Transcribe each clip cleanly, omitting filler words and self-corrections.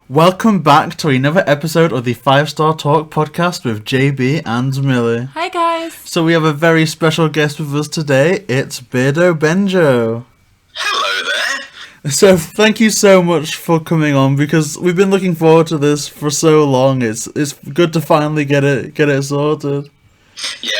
Welcome back to another episode of the 5-Star Talk podcast with JB and Millie. Hi guys! So we have a very special guest with us today. It's Beardo Benjo. Hello there. So thank you so much for coming on because we've been looking forward to this for so long. It's good to finally get it sorted. Yeah,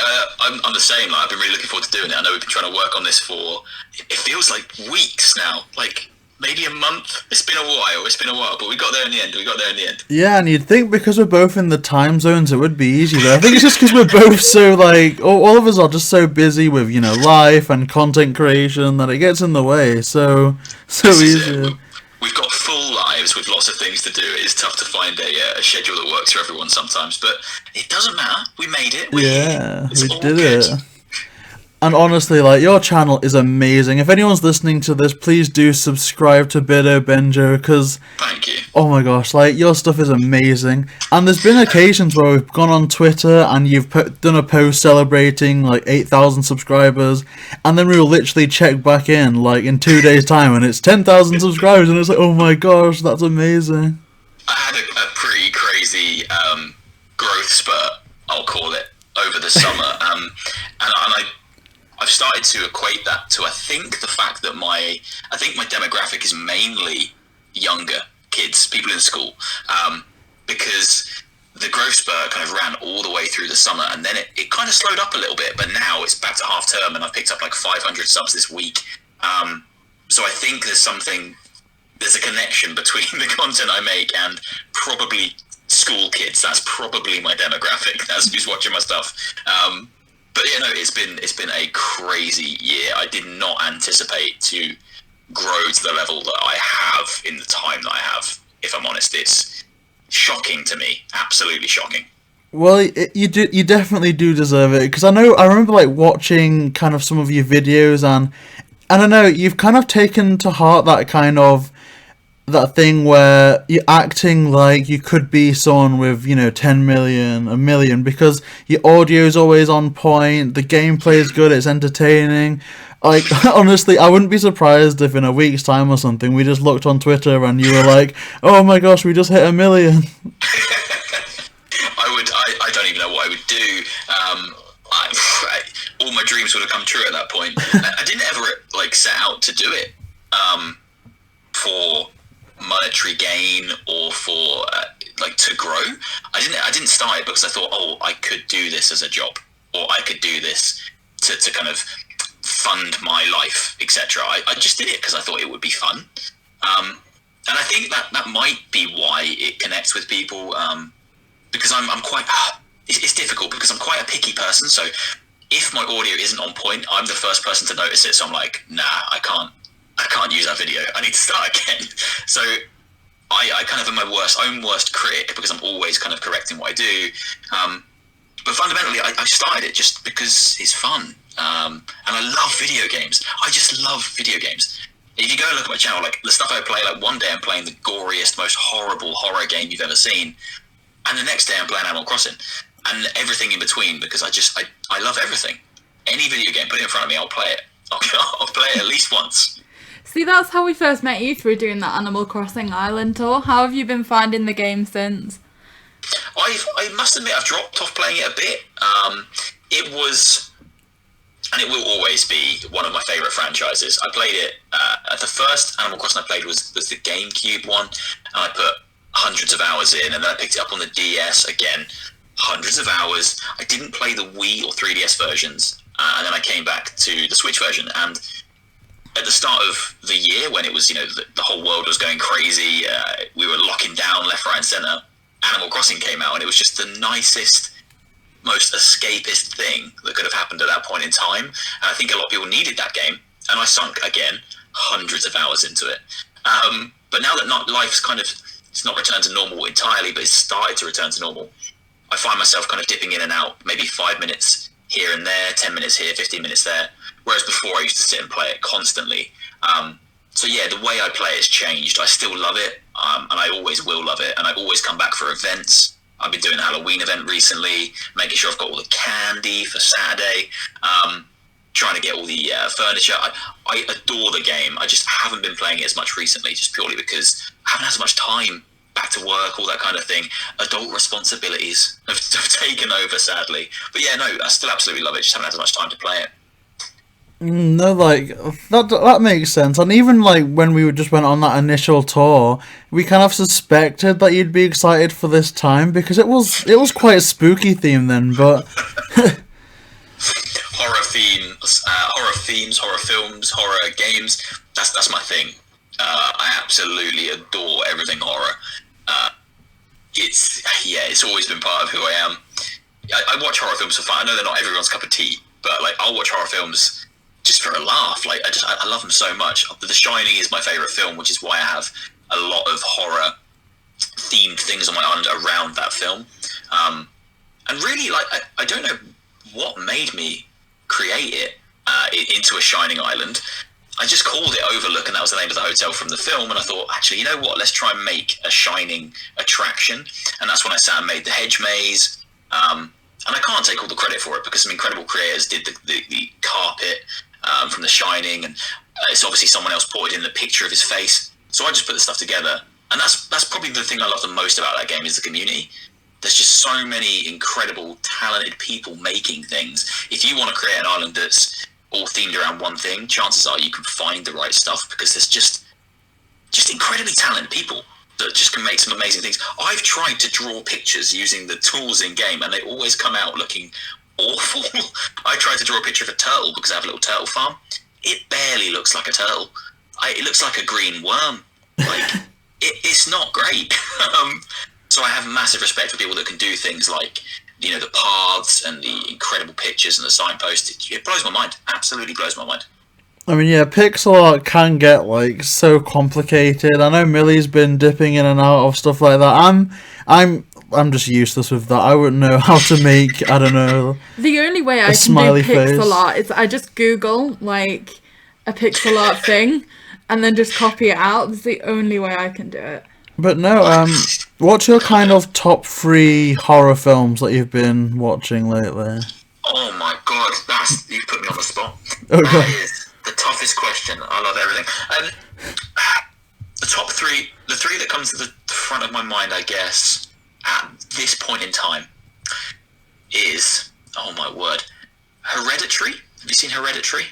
I'm the same. I've been really looking forward to doing it. I know we've been trying to work on this for, it feels like weeks now. Like maybe a month. It's been a while, but we got there in the end. Yeah, and you'd think because we're both in the time zones it would be easy, but I think it's just because we're both so all of us are just so busy with, life and content creation that it gets in the way so easy. We've got full lives with lots of things to do. It's tough to find a schedule that works for everyone sometimes, but it doesn't matter. We made it. We did it. And honestly, your channel is amazing. If anyone's listening to this, please do subscribe to Beardo Benjo, because... Thank you. Oh my gosh, your stuff is amazing. And there's been occasions where we've gone on Twitter and you've done a post celebrating, 8,000 subscribers, and then we'll literally check back in, in 2 days' time, and it's 10,000 subscribers, and it's oh my gosh, that's amazing. I had a pretty crazy growth spurt, I'll call it, over the summer, and I've started to equate that to, I think, the fact that my demographic is mainly younger kids, people in school, because the growth spurt kind of ran all the way through the summer, and then it kind of slowed up a little bit, but now it's back to half term, and I've picked up 500 subs this week. So I think there's a connection between the content I make and probably school kids. That's probably my demographic. That's who's watching my stuff. But it's been a crazy year. I did not anticipate to grow to the level that I have in the time that I have. If I'm honest, it's shocking to me. Absolutely shocking. Well, you definitely do deserve it, because I remember watching kind of some of your videos, and I don't know, you've kind of taken to heart that thing where you're acting like you could be someone with, 10 million, a million, because your audio's always on point, the gameplay is good, it's entertaining. Honestly, I wouldn't be surprised if in a week's time or something we just looked on Twitter and you were like, oh my gosh, we just hit 1 million. I don't even know what I would do. All my dreams would have come true at that point. I didn't ever set out to do it for monetary gain or for to grow. I didn't start it because I thought, I could do this as a job, or I could do this to kind of fund my life, etc. I just did it because I thought it would be fun, and I think that might be why it connects with people, because I'm quite it's difficult because I'm quite a picky person, so if my audio isn't on point, I'm the first person to notice it, so I'm like, nah, I can't use that video. I need to start again. So I kind of am my own worst critic because I'm always kind of correcting what I do. But fundamentally, I started it just because it's fun. And I love video games. I just love video games. If you go and look at my channel, the stuff I play, one day I'm playing the goriest, most horrible horror game you've ever seen. And the next day I'm playing Animal Crossing. And everything in between, because I love everything. Any video game, put it in front of me, I'll play it. I'll play it at least once. See, that's how we first met you, through doing that Animal Crossing Island tour. How have you been finding the game since? I must admit I've dropped off playing it a bit. It was, and it will always be, one of my favourite franchises. I played it, the first Animal Crossing I played was the GameCube one, and I put hundreds of hours in, and then I picked it up on the DS, again, hundreds of hours. I didn't play the Wii or 3DS versions, and then I came back to the Switch version, and at the start of the year, when it was, the whole world was going crazy, we were locking down left, right and centre, Animal Crossing came out, and it was just the nicest, most escapist thing that could have happened at that point in time, and I think a lot of people needed that game, and I sunk, again, hundreds of hours into it. But now that life's kind of, it's not returned to normal entirely, but it's started to return to normal, I find myself kind of dipping in and out, maybe 5 minutes here and there, 10 minutes here, 15 minutes there, whereas before I used to sit and play it constantly. So yeah, the way I play has changed. I still love it, and I always will love it, and I always come back for events. I've been doing a Halloween event recently, making sure I've got all the candy for Saturday, trying to get all the furniture. I adore the game. I just haven't been playing it as much recently, just purely because I haven't had as much time back to work, all that kind of thing. Adult responsibilities have taken over, sadly. But yeah, no, I still absolutely love it. Just haven't had as much time to play it. No, like that makes sense. And even like when we just went on that initial tour, we kind of suspected that you'd be excited for this time because it was quite a spooky theme then. But horror themes, horror films, horror games. That's my thing. I absolutely adore everything horror. It's always been part of who I am. I watch horror films for fun. I know they're not everyone's cup of tea, but like I'll watch horror films just for a laugh. Like I love them so much. The Shining is my favorite film, which is why I have a lot of horror themed things on my island around that film. And really, like I don't know what made me create it into a Shining Island. I just called it Overlook, and that was the name of the hotel from the film. And I thought, actually, you know what? Let's try and make a Shining attraction. And that's when I sat and made the hedge maze. And I can't take all the credit for it because some incredible creators did the carpet from The Shining, and it's obviously someone else put it in the picture of his face. So I just put the stuff together, and that's probably the thing I love the most about that game is the community. There's just so many incredible, talented people making things. If you want to create an island that's all themed around one thing, chances are you can find the right stuff because there's just incredibly talented people that just can make some amazing things. I've tried to draw pictures using the tools in game, and they always come out looking awful. I tried to draw a picture of a turtle because I have a little turtle farm. It barely looks like a turtle. It looks like a green worm. Like it's not great. So I have massive respect for people that can do things like, you know, the paths and the incredible pictures and the signposts. It blows my mind. Absolutely blows my mind. I mean, yeah, pixel art can get like so complicated. I know Millie's been dipping in and out of stuff like that. I'm just useless with that. I wouldn't know how to make, I don't know. The only way I can do pixel art is I just Google like a pixel art thing and then just copy it out. It's the only way I can do it. But no, what's your kind of top 3 horror films that you've been watching lately? Oh my god, you've put me on the spot. Okay. That is the toughest question. I love everything. The top 3, the 3 that comes to the front of my mind, I guess, at this point in time, is, oh my word, Hereditary. Have you seen Hereditary?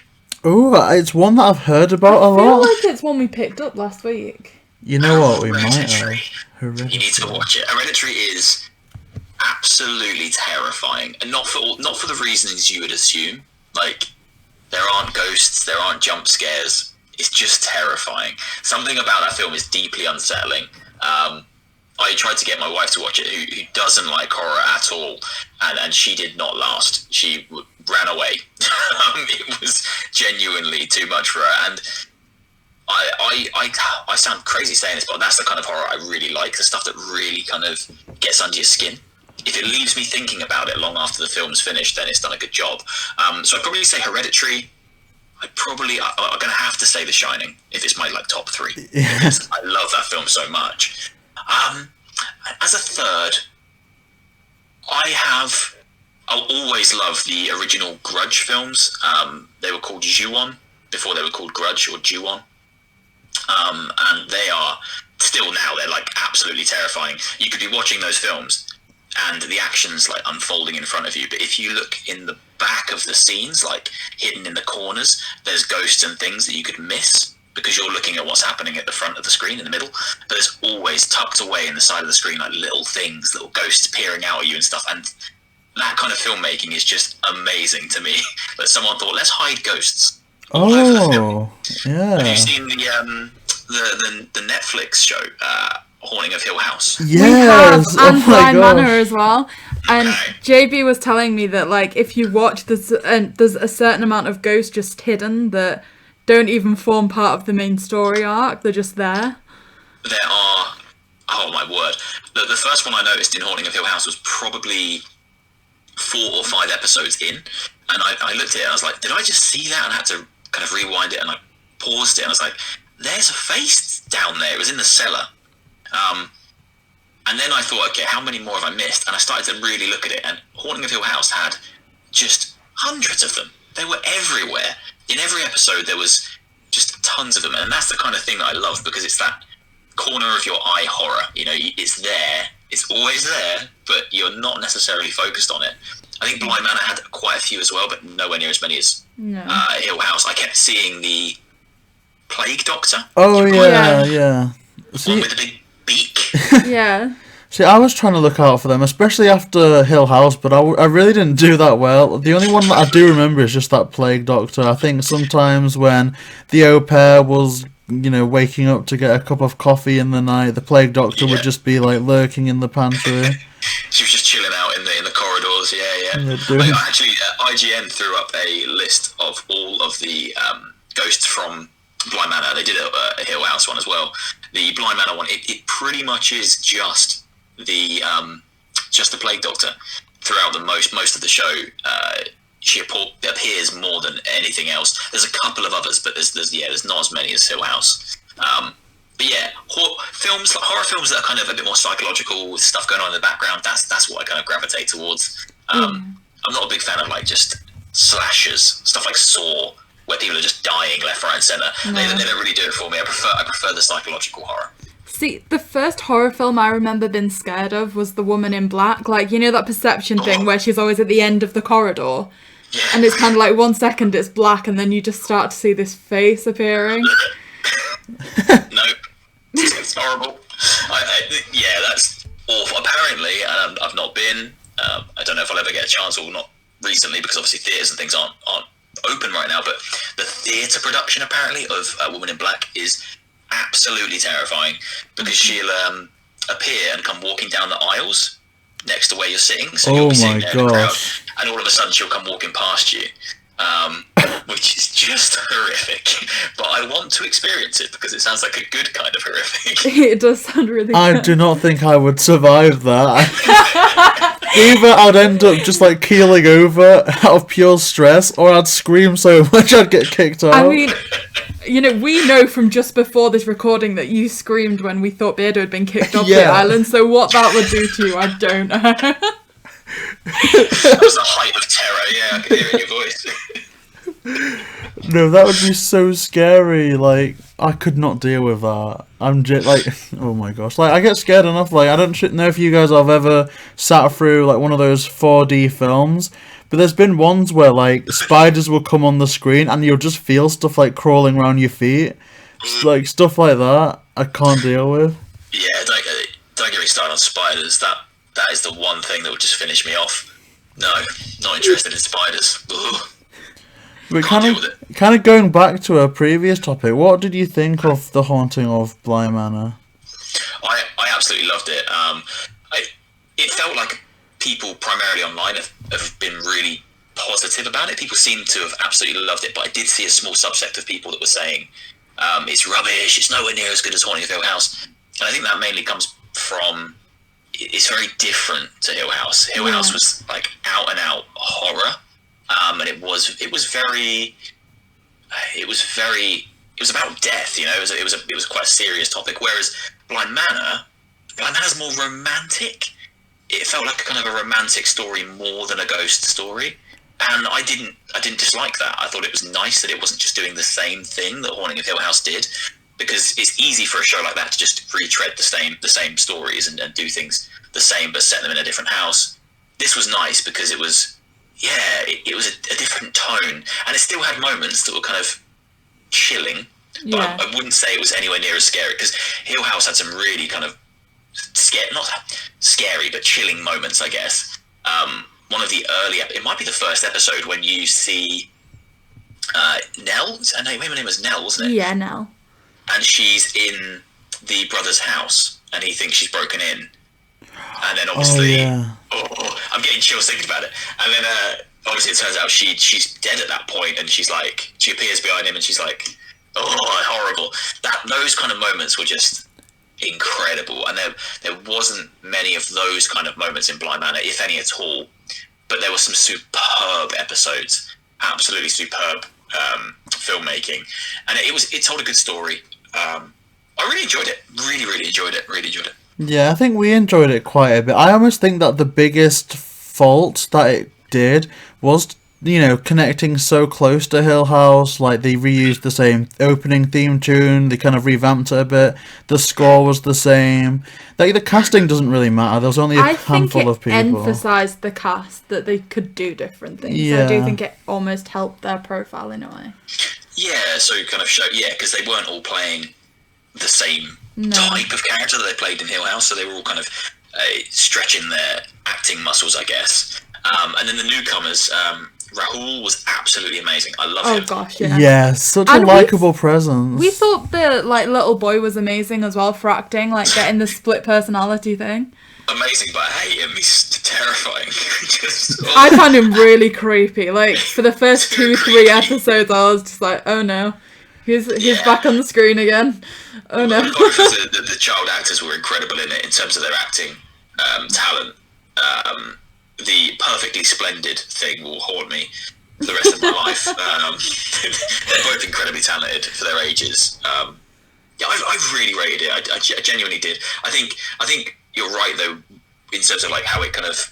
Oh, it's one that I've heard about a lot. I feel like it's one we picked up last week. You know what, we might have. Hereditary. You need to watch it. Hereditary is absolutely terrifying, and not for the reasons you would assume. Like, there aren't ghosts, there aren't jump scares. It's just terrifying. Something about that film is deeply unsettling. I tried to get my wife to watch it, who doesn't like horror at all, and she did not last. She ran away. It was genuinely too much for her, and I sound crazy saying this, but that's the kind of horror I really like, the stuff that really kind of gets under your skin. If it leaves me thinking about it long after the film's finished, then it's done a good job. So I'd probably say Hereditary. I'm going to have to say The Shining if it's my like top 3. Because I love that film so much. As a third, I'll always love the original Grudge films. They were called Ju-On before they were called Grudge or Ju-On. And they are still now, they're like absolutely terrifying. You could be watching those films and the action's like unfolding in front of you, but if you look in the back of the scenes, like hidden in the corners, there's ghosts and things that you could miss because you're looking at what's happening at the front of the screen in the middle. But there's always tucked away in the side of the screen like little things, little ghosts peering out at you and stuff. And that kind of filmmaking is just amazing to me. That someone thought, let's hide ghosts. Oh, yeah. Have you seen the Netflix show, Haunting of Hill House? Yes. We have, and Bly Manor as well. Okay. And JB was telling me that like if you watch there's a certain amount of ghosts just hidden that don't even form part of the main story arc. They're just there. There are, oh my word. The first one I noticed in Haunting of Hill House was probably 4 or 5 episodes in. And I looked at it and I was like, did I just see that? And I had to kind of rewind it, and I paused it and I was like, there's a face down there. It was in the cellar. And then I thought, okay, how many more have I missed? And I started to really look at it, and Haunting of Hill House had just hundreds of them. They were everywhere. In every episode, there was just tons of them. And that's the kind of thing that I love, because it's that corner of your eye horror. You know, it's there, it's always there, but you're not necessarily focused on it. I think Bly Manor had quite a few as well, but nowhere near as many as Hill House. I kept seeing the Plague Doctor. Oh yeah. The one with the big beak. Yeah. See, I was trying to look out for them, especially after Hill House, but I really didn't do that well. The only one that I do remember is just that Plague Doctor. I think sometimes when the au pair was, you know, waking up to get a cup of coffee in the night, the Plague Doctor would just be like lurking in the pantry. She was just chilling out in the corridors. Actually, IGN threw up a list of all of the ghosts from Bly Manor. They did a Hill House one as well. The Bly Manor one, it pretty much is just the Plague Doctor throughout most of the show. She appears more than anything else. There's a couple of others, but there's not as many as Hill House. But yeah, horror films that are kind of a bit more psychological, with stuff going on in the background. That's what I kind of gravitate towards. I'm not a big fan of like just slashers, stuff like Saw, where people are just dying left, right, and centre. No. They don't really do it for me. I prefer the psychological horror. See, the first horror film I remember being scared of was The Woman in Black. Like, you know that perception thing where she's always at the end of the corridor? Yeah. And it's kind of like 1 second it's black and then you just start to see this face appearing. Nope. It's horrible. That's awful. Apparently, I've not been. I don't know if I'll ever get a chance, or not recently, because obviously theatres and things aren't open right now, but the theatre production apparently of A Woman in Black is absolutely terrifying, because she'll appear and come walking down the aisles next to where you're sitting, so you'll be sitting there in the crowd, and all of a sudden she'll come walking past you, which is just horrific. But I want to experience it because it sounds like a good kind of horrific. It does sound really good. I do not think I would survive that. Either I'd end up just like keeling over out of pure stress, or I'd scream so much I'd get kicked out. I mean, you know, we know from just before this recording that you screamed when we thought Beardo had been kicked off the island, so what that would do to you, I don't know. That was the height of terror, I can hear it in your voice. No, that would be so scary. Like, I could not deal with that. I'm just like, oh my gosh. Like, I get scared enough. Like, I don't know if you guys have ever sat through like one of those 4D films, but there's been ones where like spiders will come on the screen and you'll just feel stuff like crawling around your feet, like stuff like that. I can't deal with. Yeah, don't get me started on spiders. That is the one thing that would just finish me off. No, not interested in spiders. Ugh. But kind of going back to our previous topic, what did you think of The Haunting of Bly Manor? I absolutely loved it. It felt like people primarily online have been really positive about it. People seem to have absolutely loved it, but I did see a small subset of people that were saying it's rubbish, it's nowhere near as good as Haunting of Hill House. And I think that mainly comes from, it's very different to Hill House. Hill House was like out and out horror. And it was about death, you know. It was quite a serious topic. Whereas Bly Manor's more romantic. It felt like a kind of a romantic story more than a ghost story, and I didn't dislike that. I thought it was nice that it wasn't just doing the same thing that Haunting of Hill House did, because it's easy for a show like that to just retread the same stories and do things the same but set them in a different house. This was nice because it was. Yeah, it was a different tone, and it still had moments that were kind of chilling, but I wouldn't say it was anywhere near as scary, because Hill House had some really kind of not scary, but chilling moments, I guess. One of the early, it might be the first episode when you see Nell. Her name was Nell, wasn't it? Yeah, Nell. And she's in the brother's house, and he thinks she's broken in. And then obviously, I'm getting chills thinking about it. And then obviously it turns out she's dead at that point, and she appears behind him, and she's like, oh, horrible. Those kind of moments were just incredible, and there wasn't many of those kind of moments in Bly Manor, if any at all. But there were some superb episodes, absolutely superb filmmaking, and it told a good story. I really enjoyed it. Really enjoyed it. Yeah, I think we enjoyed it quite a bit. I almost think that the biggest fault that it did was connecting so close to Hill House. Like, they reused the same opening theme tune, they kind of revamped it a bit. The score was the same. Like, the casting doesn't really matter. There was only a handful of people. I think it emphasised the cast that they could do different things. Yeah. I do think it almost helped their profile in a way. Yeah, so it kind of showed, because they weren't all playing the same type of character that they played in Hill House, so they were all kind of stretching their acting muscles, I guess. And then the newcomers, Rahul was absolutely amazing. I love him. Oh gosh, yeah. Yeah, such a likeable presence. We thought the little boy was amazing as well for acting, like getting the split personality thing. Amazing, but I hate him. He's terrifying. I found him really creepy. Like, for the first 2-3 episodes, I was just like, oh no, he's back on the screen again. Oh no. The child actors were incredible in it in terms of their acting talent. The perfectly splendid thing will haunt me for the rest of my life. They're both incredibly talented for their ages. I really rated it. I genuinely did. I think you're right though, in terms of like how it kind of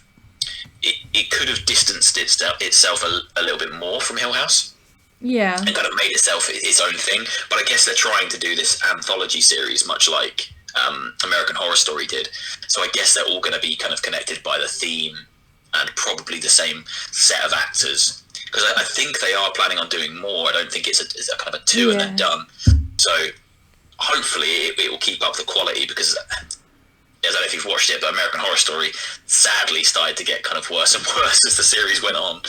it could have distanced itself a little bit more from Hill House. Yeah. And kind of made itself its own thing. But I guess they're trying to do this anthology series, much like American Horror Story did. So I guess they're all going to be kind of connected by the theme and probably the same set of actors. Because I think they are planning on doing more. I don't think it's a kind of a two and then done. So hopefully it will keep up the quality, because I don't know if you've watched it, but American Horror Story sadly started to get kind of worse and worse as the series went on.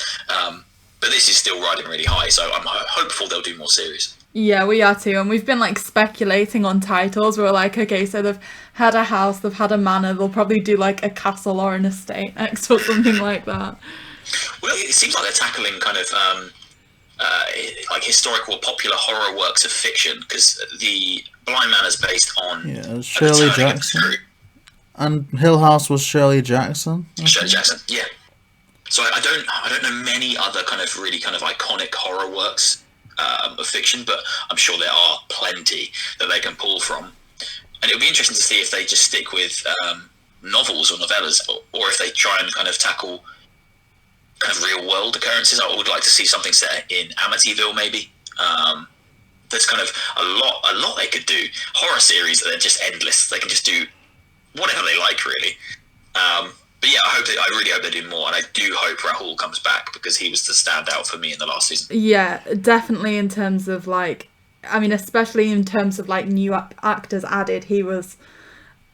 But this is still riding really high, so I'm hopeful they'll do more series. Yeah, we are too, and we've been like speculating on titles. We're like, okay, so they've had a house, they've had a manor, they'll probably do like a castle or an estate next or something like that. Well, it seems like they're tackling kind of like historical or popular horror works of fiction, because the Bly Manor is based on Shirley Jackson, and Hill House was Shirley Jackson. Shirley Jackson, yeah. So I don't know many other kind of really kind of iconic horror works of fiction, but I'm sure there are plenty that they can pull from. And it'll be interesting to see if they just stick with novels or novellas, or if they try and kind of tackle kind of real world occurrences. I would like to see something set in Amityville, maybe. There's kind of a lot they could do. Horror series that are just endless. They can just do whatever they like, really. But yeah, I really hope they do more, and I do hope Rahul comes back, because he was the standout for me in the last season. Yeah, definitely in terms of like, I mean, especially in terms of like new actors added, he was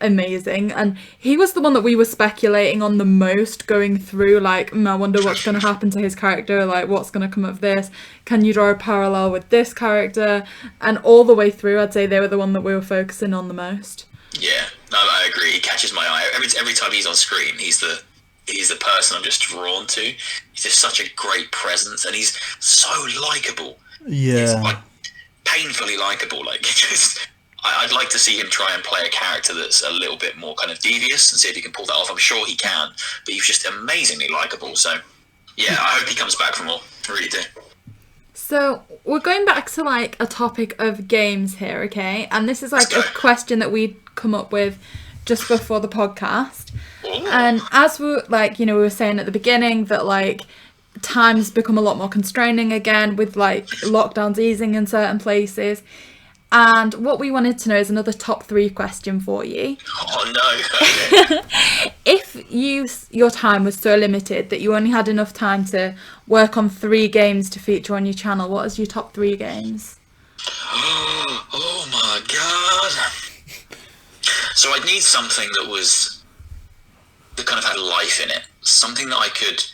amazing, and he was the one that we were speculating on the most going through, like, I wonder what's going to happen to his character, like what's going to come of this, can you draw a parallel with this character? And all the way through, I'd say they were the one that we were focusing on the most. Yeah, no, I agree. He catches my eye every time he's on screen. He's the person I'm just drawn to. He's just such a great presence, and he's so likable. Yeah, he's like painfully likable. Like, just I'd like to see him try and play a character that's a little bit more kind of devious and see if he can pull that off. I'm sure he can, but he's just amazingly likable. So yeah, I hope he comes back for more. I really do. So we're going back to like a topic of games here, okay? And this is like a question that we'd come up with just before the podcast. Ooh. And as we like, we were saying at the beginning that like times become a lot more constraining again with like lockdowns easing in certain places. And what we wanted to know is another top 3 question for you. Oh no. Okay. If your time was so limited that you only had enough time to work on 3 games to feature on your channel, what is your top 3 games? Oh my god. So I'd need something that kind of had life in it. Something that I could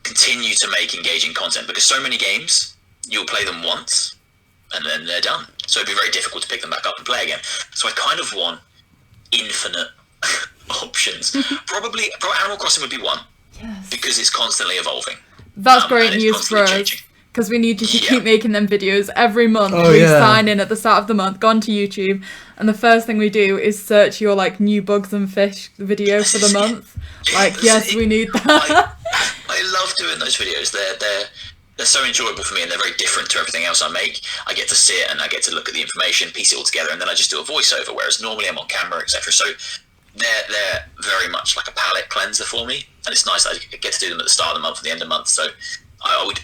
continue to make engaging content, because so many games, you'll play them once and then they're done. So it'd be very difficult to pick them back up and play again. So I kind of want infinite options. Probably Animal Crossing would be one. Yes. Because it's constantly evolving. That's great news for us. Because we need you to keep making them videos every month. Sign in at the start of the month, go onto YouTube, and the first thing we do is search your like new bugs and fish video for the month. Like, yes, we need that. I love doing those videos. They're so enjoyable for me, and they're very different to everything else I make. I get to sit and I get to look at the information, piece it all together, and then I just do a voiceover, whereas normally I'm on camera, etc. So they're very much like a palate cleanser for me, and it's nice that I get to do them at the start of the month and the end of the month. So I would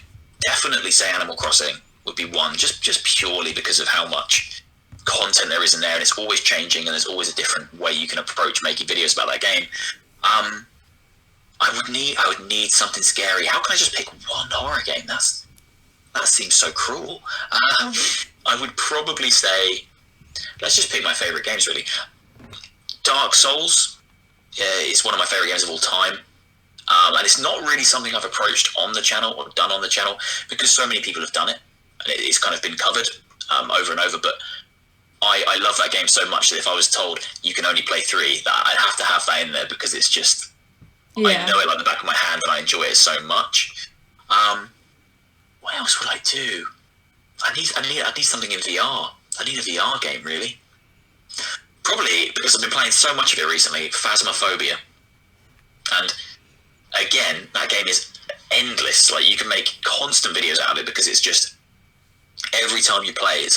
definitely say Animal Crossing would be one, just purely because of how much content there is in there, and it's always changing, and there's always a different way you can approach making videos about that game. I would need something scary. How can I just pick one horror game? That seems so cruel. I would probably say, let's just pick my favorite games, really. Dark Souls is one of my favorite games of all time. And it's not really something I've approached on the channel or done on the channel because so many people have done it, and it's kind of been covered over and over. But I love that game so much that if I was told you can only play 3, that I'd have to have that in there because it's just, I know it like the back of my hand and I enjoy it so much. What else would I do? I need something in VR. I need a VR game, really. Probably because I've been playing so much of it recently, Phasmophobia. And again, that game is endless. Like, you can make constant videos out of it because it's just, every time you play, it's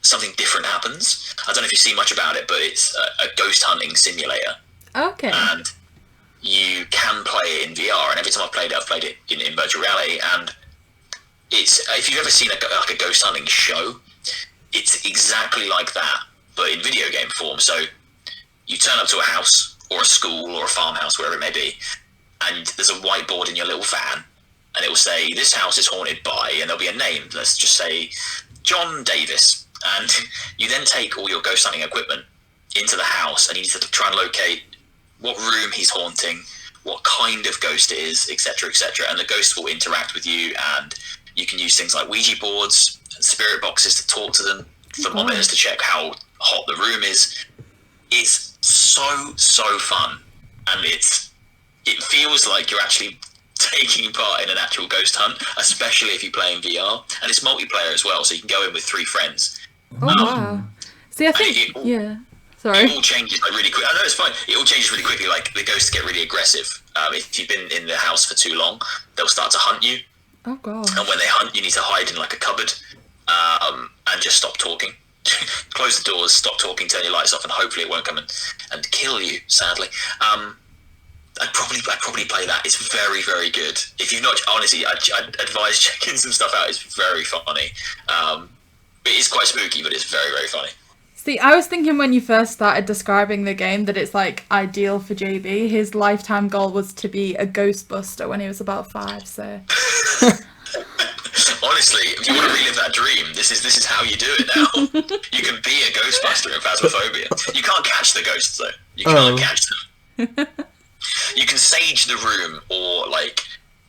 something different happens. I don't know if you see much about it, but it's a ghost hunting simulator. Okay. And you can play it in VR, and every time I've played it in virtual reality, and it's, if you've ever seen a ghost hunting show, it's exactly like that, but in video game form. So you turn up to a house, or a school, or a farmhouse, wherever it may be, and there's a whiteboard in your little van, and it will say, this house is haunted by, and there'll be a name, let's just say John Davis, and you then take all your ghost hunting equipment into the house, and you need to try and locate what room he's haunting, what kind of ghost it is, etc., etc., and the ghost will interact with you, and you can use things like Ouija boards and spirit boxes to talk to them, thermometers to check how hot the room is. It's so fun, and it feels like you're actually taking part in an actual ghost hunt, especially if you play in VR, and it's multiplayer as well, so you can go in with 3 friends. Oh wow! See, I think Sorry. It all changes like really quick. I know it's fine. It all changes really quickly. Like, the ghosts get really aggressive. If you've been in the house for too long, they'll start to hunt you. Oh god! And when they hunt, you need to hide in like a cupboard, and just stop talking. Close the doors, stop talking, turn your lights off, and hopefully it won't come and kill you. Sadly, I'd probably play that. It's very, very good. If you've not, honestly, I'd advise checking some stuff out. It's very funny. It is quite spooky, but it's very, very funny. See, I was thinking when you first started describing the game that it's like ideal for JB. His lifetime goal was to be a Ghostbuster when he was about 5. So. Honestly, if you want to relive that dream, this is how you do it now. You can be a Ghostbuster in Phasmophobia. You can't catch the ghosts though. You can't catch them. You can sage the room or like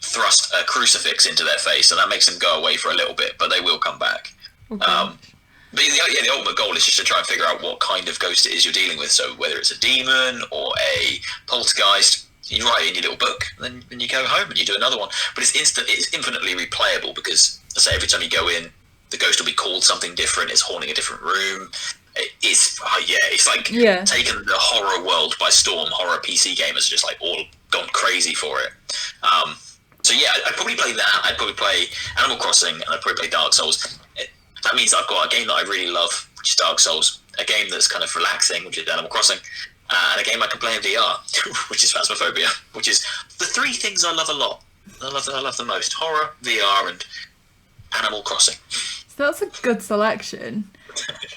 thrust a crucifix into their face, and that makes them go away for a little bit, but they will come back. Okay. But the ultimate goal is just to try and figure out what kind of ghost it is you're dealing with. So whether it's a demon or a poltergeist, you write it in your little book, and then you go home and you do another one. But it's infinitely replayable because, I say, every time you go in, the ghost will be called something different. It's haunting a different room. It's like taken the horror world by storm. Horror PC gamers are just like all gone crazy for it. So yeah, I'd probably play that. I'd probably play Animal Crossing, and I'd probably play Dark Souls. That means I've got a game that I really love, which is Dark Souls, a game that's kind of relaxing, which is Animal Crossing, and a game I can play in VR, which is Phasmophobia, which is the 3 things I love a lot. I love the most: horror, VR, and Animal Crossing. So that's a good selection.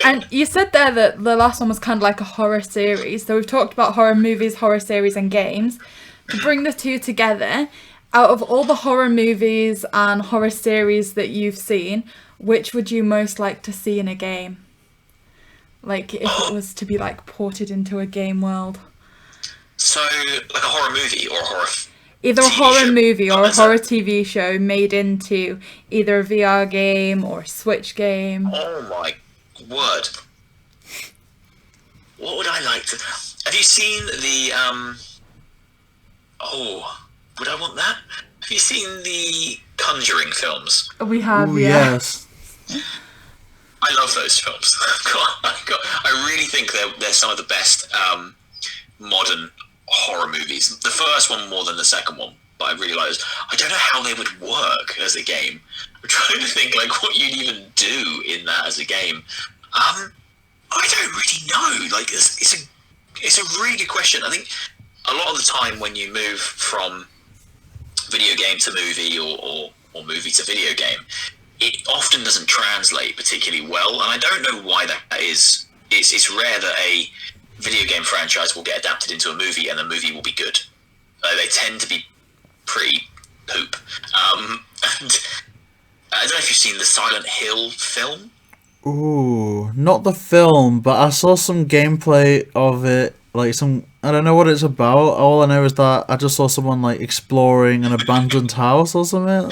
And you said there that the last one was kind of like a horror series. So we've talked about horror movies, horror series, and games. To bring the 2 together, out of all the horror movies and horror series that you've seen, which would you most like to see in a game? Like, if it was to be, like, ported into a game world. So, like a horror movie or a horror Either a TV horror show? movie or a horror TV show made into either a VR game or a Switch game. Oh my word. What would I like to... Have you seen the, would I want that? Have you seen the Conjuring films? We have, Ooh, yeah. yes. I love those films. I really think they're some of the best modern horror movies. The first one more than the second one, but I really like those. I don't know how they would work as a game. I'm trying to think like what you'd even do in that as a game. I don't really know. Like it's It's a really good question. I think a lot of the time when you move from video game to movie or movie to video game, it often doesn't translate particularly well, and I don't know why that is. It's rare that a video game franchise will get adapted into a movie and the movie will be good. They tend to be pretty poop. And I don't know if you've seen the Silent Hill film. Ooh, not the film, but I saw some gameplay of it. Like I don't know what it's about. All I know is that I just saw someone like exploring an abandoned house or something.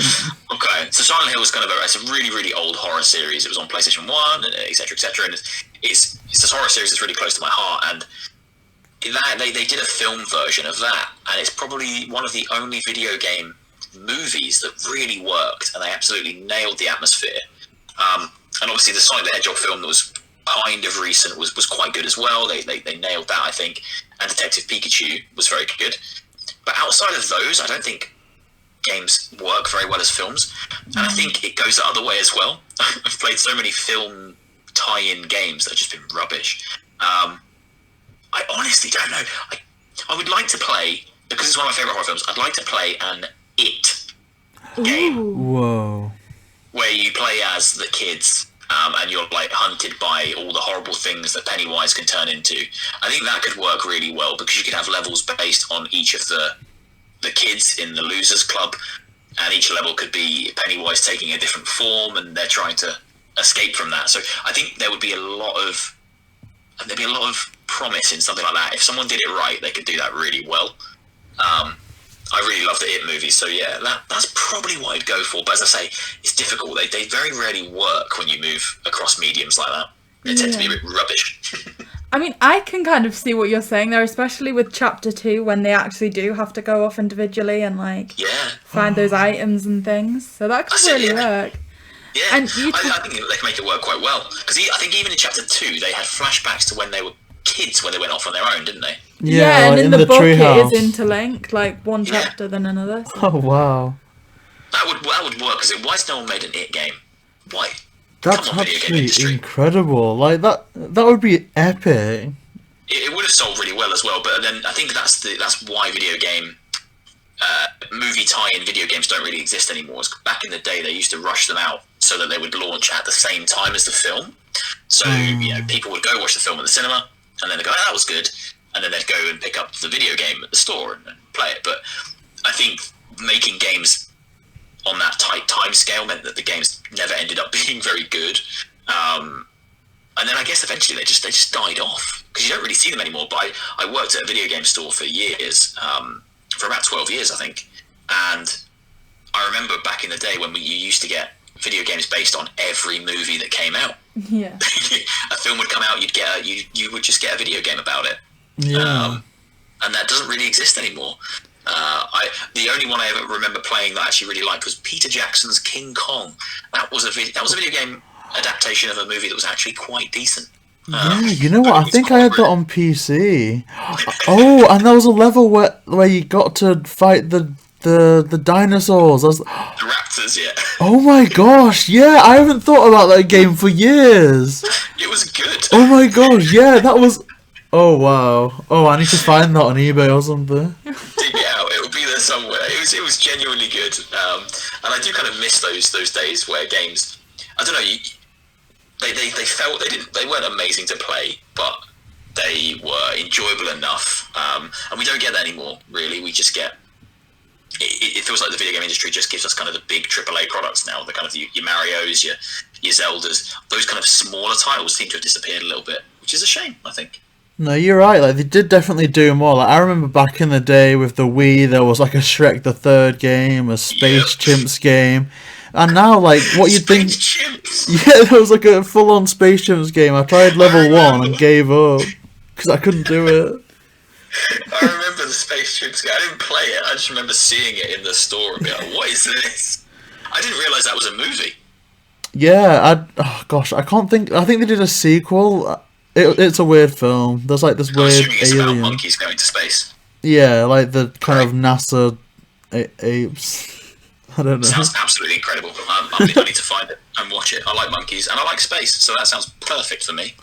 Okay, so Silent Hill was it's a really, really old horror series. It was on PlayStation 1, etc., etc., and it's this horror series that's really close to my heart, and they did a film version of that, and it's probably one of the only video game movies that really worked, and they absolutely nailed the atmosphere. And obviously the Sonic the Hedgehog film that was kind of recent was quite good as well. They nailed that, I think, and Detective Pikachu was very good. But outside of those, I don't think games work very well as films, and I think it goes the other way as well. I've played so many film tie-in games that have just been rubbish. I honestly don't know. I would like to play, because it's one of my favourite horror films, I'd like to play an It game. Ooh. Whoa. Where you play as the kids, and you're like hunted by all the horrible things that Pennywise can turn into. I think that could work really well, because you could have levels based on each of the kids in the Losers Club, and each level could be Pennywise taking a different form, and they're trying to escape from that. So I think there'd be a lot of promise in something like that. If someone did it right, they could do that really well. I really love the It movies, so yeah, that's probably what I'd go for. But as I say, it's difficult. They very rarely work when you move across mediums like that. They tend to be a bit rubbish. I mean, I can kind of see what you're saying there, especially with Chapter 2, when they actually do have to go off individually and, like, find those items and things. So that could really work. Yeah, and I think they can make it work quite well. Because I think even in Chapter 2, they had flashbacks to when they were kids, where they went off on their own, didn't they? Yeah, like and in the book it treehouse. is interlinked, like one chapter then another. So. Oh wow. That would work, because why has no one made an It game? Why? That's actually incredible. Like that would be epic. It would have sold really well as well, but then I think that's why video game movie tie-in video games don't really exist anymore. Back in the day, they used to rush them out so that they would launch at the same time as the film. So people would go watch the film at the cinema, and then they go, "Oh, that was good," and then they'd go and pick up the video game at the store and play it. But I think making games on that tight time scale meant that the games never ended up being very good. And then I guess eventually they just died off, because you don't really see them anymore. But I worked at a video game store for years, for about 12 years, I think. And I remember back in the day when you used to get video games based on every movie that came out. Yeah. A film would come out, you would just get a video game about it. Yeah. And that doesn't really exist anymore. The only one I ever remember playing that I actually really liked was Peter Jackson's King Kong. That was a video game adaptation of a movie that was actually quite decent. Yeah, you know what? I think I had that on PC. Oh, and there was a level where you got to fight the dinosaurs. The raptors, yeah. Oh my gosh, yeah, I haven't thought about that game for years. It was good. Oh my gosh, yeah, that was... Oh wow. Oh, I need to find that on eBay or something. Dig it out. It will be there somewhere. It was genuinely good. And I do kind of miss those days where games, I don't know, they weren't amazing to play, but they were enjoyable enough. And we don't get that anymore, really. We just get... It feels like the video game industry just gives us kind of the big AAA products now. The kind of your Marios, your Zeldas. Those kind of smaller titles seem to have disappeared a little bit, which is a shame, I think. No, you're right. Like, they did definitely do more. Like, I remember back in the day with the Wii, there was like a Shrek the Third game, a Space Chimps game, and now like what you'd think. Chimps. Yeah, there was like a full-on Space Chimps game. I tried level 1 and gave up because I couldn't do it. I remember the Space Chimps game. I didn't play it. I just remember seeing it in the store and being like, "What is this?" I didn't realise that was a movie. Yeah, oh gosh, I can't think. I think they did a sequel. It's a weird film. There's like this weird assuming it's alien. about monkeys going to space. Yeah, like the kind of NASA apes. I don't know. Sounds absolutely incredible. I need to find it and watch it. I like monkeys and I like space, so that sounds perfect for me.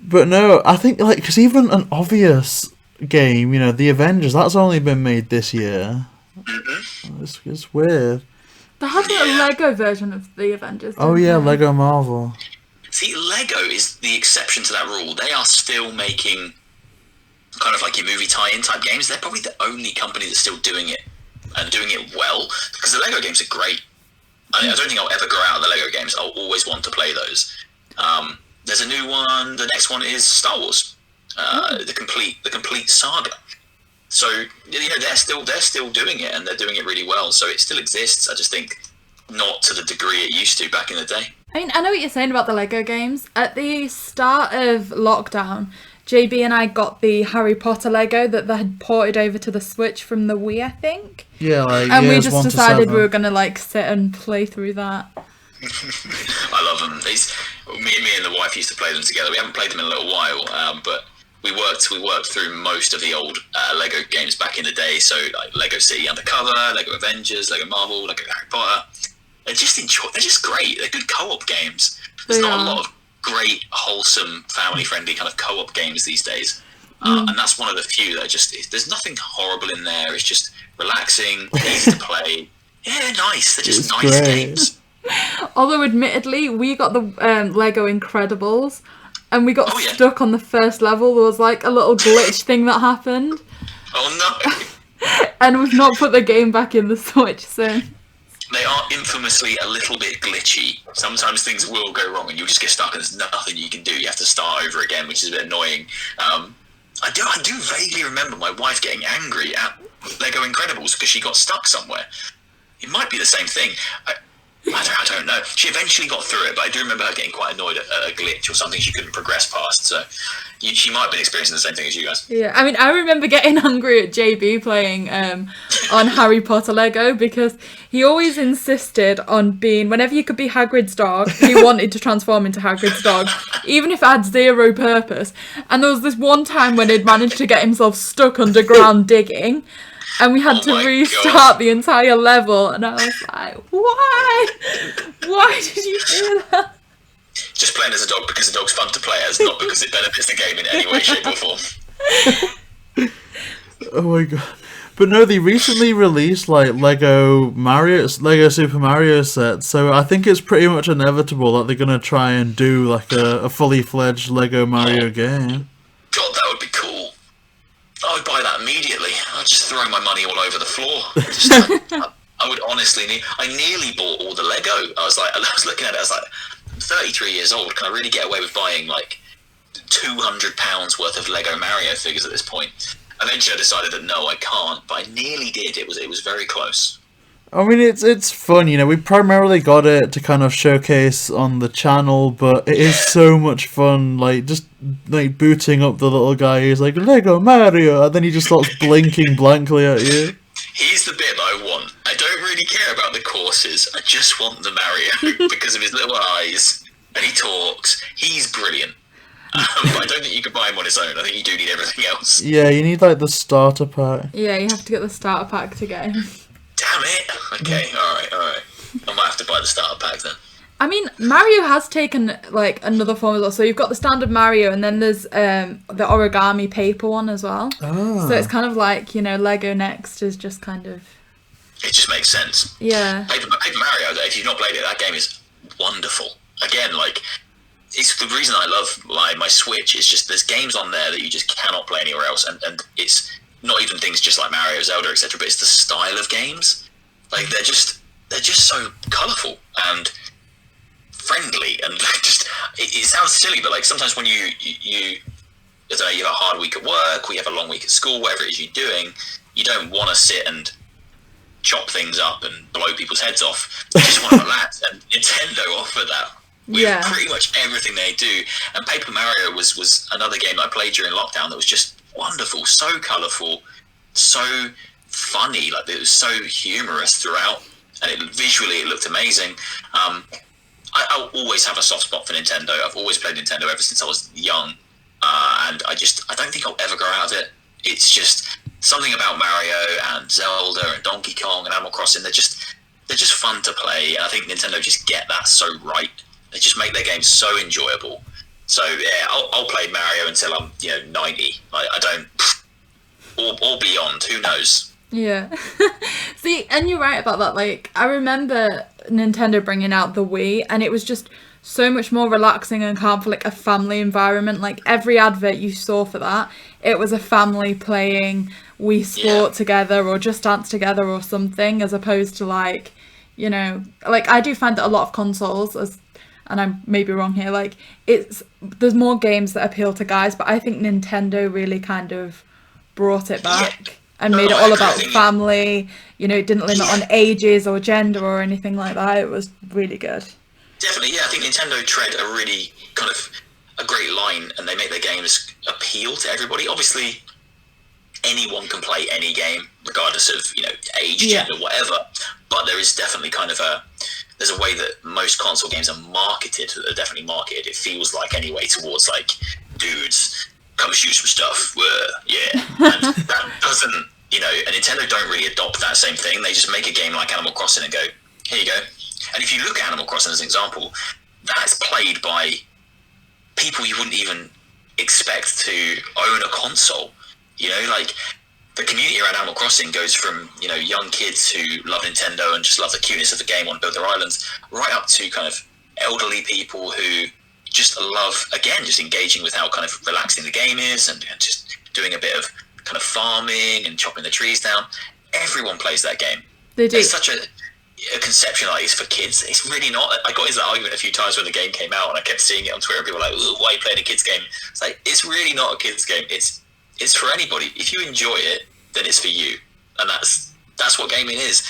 But no, I think like because even an obvious game, the Avengers, that's only been made this year. It's weird. They had a Lego version of the Avengers. Oh didn't yeah, they? Lego Marvel. See, Lego is the exception to that rule. They are still making kind of like your movie tie-in type games. They're probably the only company that's still doing it and doing it well, because the Lego games are great. I don't think I'll ever grow out of the Lego games. I'll always want to play those. There's a new one. The next one is Star Wars, the complete saga. So they're still doing it, and they're doing it really well. So it still exists. I just think not to the degree it used to back in the day. I mean, I know what you're saying about the Lego games. At the start of lockdown, JB and I got the Harry Potter Lego that they had ported over to the Switch from the Wii, I think. Yeah, like and we years just 1 to decided 7. we were gonna like sit and play through that. I love them. Me and the wife used to play them together. We haven't played them in a little while, but we worked through most of the old Lego games back in the day. So like Lego City Undercover, Lego Avengers, Lego Marvel, Lego Harry Potter. They're just great. They're good co-op games. There's not a lot of great, wholesome, family-friendly kind of co-op games these days. And that's one of the few that there's nothing horrible in there. It's just relaxing, easy to play. Yeah, nice. They're just nice games. Although, admittedly, we got the Lego Incredibles, and we got stuck on the first level. There was like a little glitch thing that happened. Oh no! And we've not put the game back in the Switch since. They are infamously a little bit glitchy. Sometimes things will go wrong and you'll just get stuck and there's nothing you can do. You have to start over again, which is a bit annoying. I do vaguely remember my wife getting angry at Lego Incredibles because she got stuck somewhere. It might be the same thing. I don't know. She eventually got through it, but I do remember her getting quite annoyed at a glitch or something she couldn't progress past. So she might have been experiencing the same thing as you guys. Yeah, I mean, I remember getting angry at JB playing on Harry Potter Lego because he always insisted on being, whenever you could be Hagrid's dog, he wanted to transform into Hagrid's dog, even if it had zero purpose. And there was this one time when he'd managed to get himself stuck underground digging, and we had to restart the entire level, and I was like, why? Why did you do that? Just playing as a dog because the dog's fun to play as, not because it benefits the game in any way, shape or form. Oh my god. But no, they recently released like Lego Super Mario sets, so I think it's pretty much inevitable that they're gonna try and do like a fully fledged Lego Mario game. God, that would be cool. I would buy that immediately. I'd just throw my money all over the floor. I would honestly I nearly bought all the Lego. I was looking at it, I was like, I'm 33 years old, can I really get away with buying like £200 worth of Lego Mario figures at this point? Eventually I decided that no, I can't, but I nearly did. It was very close. I mean, it's fun, we primarily got it to kind of showcase on the channel, but it is so much fun, like, just, like, booting up the little guy who's like, Lego Mario, and then he just starts blinking blankly at you. He's the bit that I want. I don't really care about the courses, I just want the Mario, because of his little eyes, and he talks. He's brilliant. But I don't think you can buy him on his own. I think you do need everything else. Yeah, you need, like, the starter pack. Yeah, you have to get the starter pack to get him. Damn it! Okay, alright. I might have to buy the starter pack then. I mean, Mario has taken, like, another form as well. So you've got the standard Mario, and then there's the origami paper one as well. Oh. So it's kind of like, Lego Next is just kind of... It just makes sense. Yeah. Paper Mario, if you've not played it, that game is wonderful. Again, like, it's the reason I love my Switch is just there's games on there that you just cannot play anywhere else, and it's not even things just like Mario, Zelda, etc., but it's the style of games. Like, they're just so colourful and friendly, and just it sounds silly, but like sometimes when you I don't know, you have a hard week at work, or you have a long week at school, whatever it is you're doing, you don't want to sit and chop things up and blow people's heads off. You just want to relax, and Nintendo offer that with pretty much everything they do. And Paper Mario was another game I played during lockdown that was just wonderful, so colourful, so funny, like it was so humorous throughout, and visually it looked amazing. I'll always have a soft spot for Nintendo. I've always played Nintendo ever since I was young, and I don't think I'll ever grow out of it. It's just something about Mario and Zelda and Donkey Kong and Animal Crossing. They're just fun to play, and I think Nintendo just get that so right. They just make their games so enjoyable. So yeah, I'll play Mario until I'm 90. I don't, or beyond. Who knows? Yeah. See, and you're right about that. Like, I remember Nintendo bringing out the Wii, and it was just so much more relaxing and calm for like a family environment. Like, every advert you saw for that, it was a family playing Wii Sport together or Just Dance together or something, as opposed to like, like I do find that a lot of consoles, and I may be wrong here, like there's more games that appeal to guys, but I think Nintendo really kind of brought it back and made it all about family. It didn't limit on ages or gender or anything like that. It was really good. Definitely, yeah. I think Nintendo tread a really kind of a great line, and they make their games appeal to everybody. Obviously, anyone can play any game, regardless of age, gender, whatever. But there is definitely kind of there's a way that most console games are marketed. That they're definitely marketed. It feels like anyway towards like dudes, come shoot some stuff. And that doesn't, and Nintendo don't really adopt that same thing. They just make a game like Animal Crossing and go, here you go. And if you look at Animal Crossing as an example, that's played by people you wouldn't even expect to own a console. Like the community around Animal Crossing goes from, young kids who love Nintendo and just love the cuteness of the game, want to build their islands, right up to kind of elderly people who just love, again, just engaging with how kind of relaxing the game is and just doing a bit of kind of farming and chopping the trees down. Everyone plays that game. They do. It's such a conception like it's for kids. It's really not. I got into that argument a few times when the game came out, and I kept seeing it on Twitter. People were like, why are you playing a kids game? It's like, it's really not a kids game. It's for anybody. If you enjoy it, then it's for you. And that's what gaming is.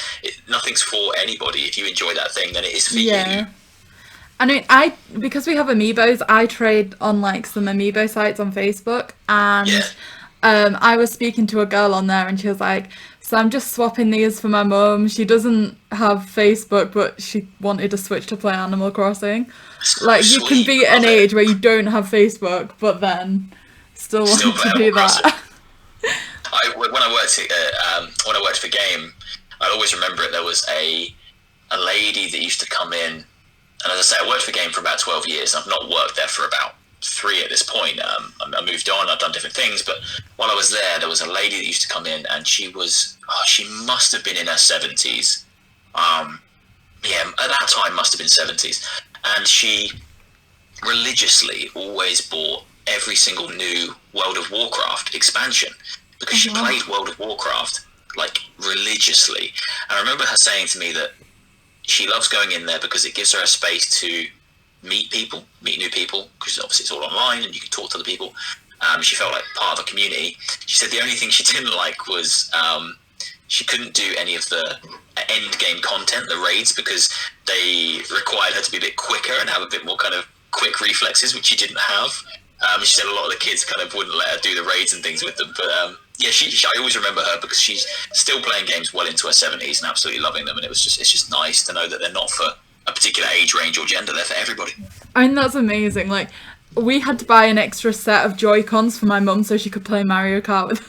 Nothing's for anybody. If you enjoy that thing, then it is for you. I mean, because we have amiibos, I trade on like some amiibo sites on Facebook, and I was speaking to a girl on there, and she was like, so I'm just swapping these for my mum. She doesn't have Facebook, but she wanted to switch to play Animal Crossing. Like, you can be at an age where you don't have Facebook, but then still want to do that. When I worked for Game, I always remember it. There was a lady that used to come in, and as I say, I worked for Game for about 12 years. I've not worked there for about 3 at this point. I moved on. I've done different things, but while I was there was a lady that used to come in, and she must have been in her 70s. At that time must have been 70s, and she religiously always bought every single new World of Warcraft expansion, because she played World of Warcraft like religiously. And I remember her saying to me that she loves going in there because it gives her a space to meet new people, because obviously it's all online and you can talk to the people. She felt like part of a community. She said the only thing she didn't like was she couldn't do any of the end game content, the raids, because they required her to be a bit quicker and have a bit more kind of quick reflexes, which she didn't have. She said a lot of the kids kind of wouldn't let her do the raids and things with them, but I always remember her because she's still playing games well into her 70s and absolutely loving them, and it's just nice to know that they're not for a particular age range or gender, they're for everybody. I mean, that's amazing. Like, we had to buy an extra set of Joy-Cons for my mum so she could play Mario Kart with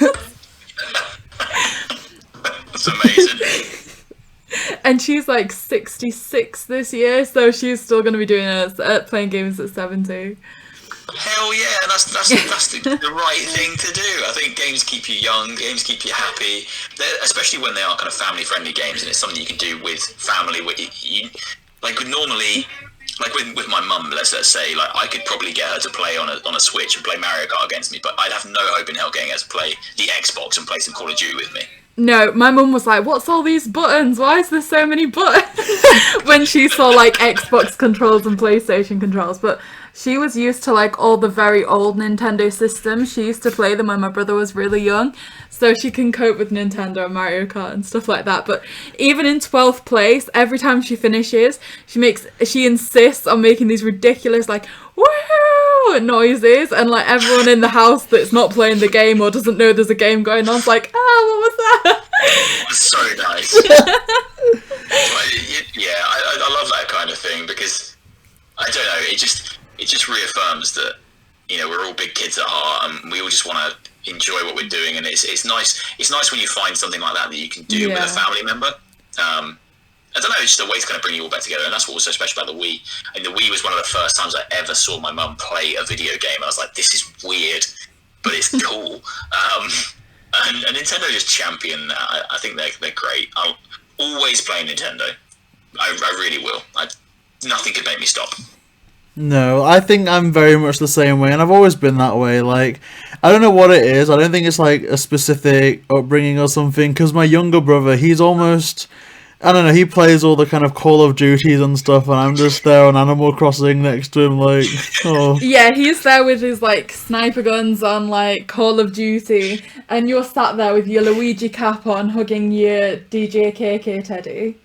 us. That's amazing. And she's like 66 this year, so she's still going to be doing playing games at 70. Hell yeah, and that's the right thing to do. I think games keep you young, games keep you happy, especially when they are kind of family-friendly games, and it's something you can do with family. Normally, like with my mum, let's say, like I could probably get her to play on a Switch and play Mario Kart against me, but I'd have no hope in hell getting her to play the Xbox and play some Call of Duty with me. No, my mum was like, what's all these buttons? Why is there so many buttons? When she saw like Xbox controls and PlayStation controls, but she was used to like all the very old Nintendo systems. She used to play them when my brother was really young, so she can cope with Nintendo and Mario Kart and stuff like that. But even in 12th place, every time she finishes, she insists on making these ridiculous like woohoo noises, and like everyone in the house that's not playing the game or doesn't know there's a game going on is like, what was that? It's so nice. I love that kind of thing, because I don't know, it just reaffirms that, we're all big kids at heart, and we all just want to enjoy what we're doing, and it's nice when you find something like that you can do with a family member. I don't know, it's just a way to kind of bring you all back together, and that's what was so special about the Wii. And the Wii was one of the first times I ever saw my mum play a video game. I was like, this is weird, but it's cool. And Nintendo just champion that. I think they're great. I'll always play Nintendo. I really will. Nothing could make me stop. No, I think I'm very much the same way, and I've always been that way. Like, I don't know what it is. I don't think it's like a specific upbringing or something. Because my younger brother, he's almost, I don't know, he plays all the kind of Call of Duties and stuff, and I'm just there on Animal Crossing next to him, like, oh. Yeah, he's there with his like sniper guns on, like Call of Duty, and you're sat there with your Luigi cap on, hugging your DJ KK teddy.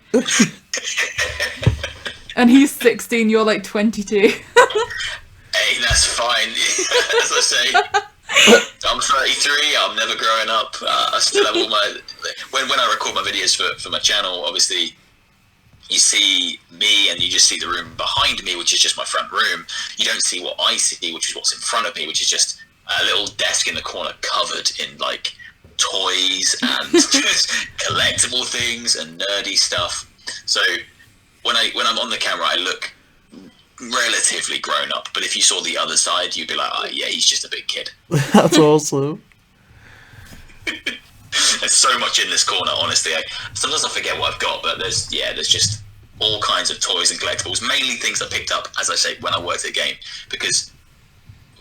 And he's 16, you're like 22. Hey, that's fine. As I say, I'm 33. I'm never growing up. I still have all my. When I record my videos for my channel, obviously, you see me and you just see the room behind me, which is just my front room. You don't see what I see, which is what's in front of me, which is just a little desk in the corner covered in like toys and just collectible things and nerdy stuff. So when I'm on the camera, I look relatively grown up, but if you saw the other side, you'd be like, oh, yeah, he's just a big kid. That's awesome. There's so much in this corner, honestly. Sometimes I forget what I've got, but there's just all kinds of toys and collectibles, mainly things I picked up, as I say, when I worked at a game, because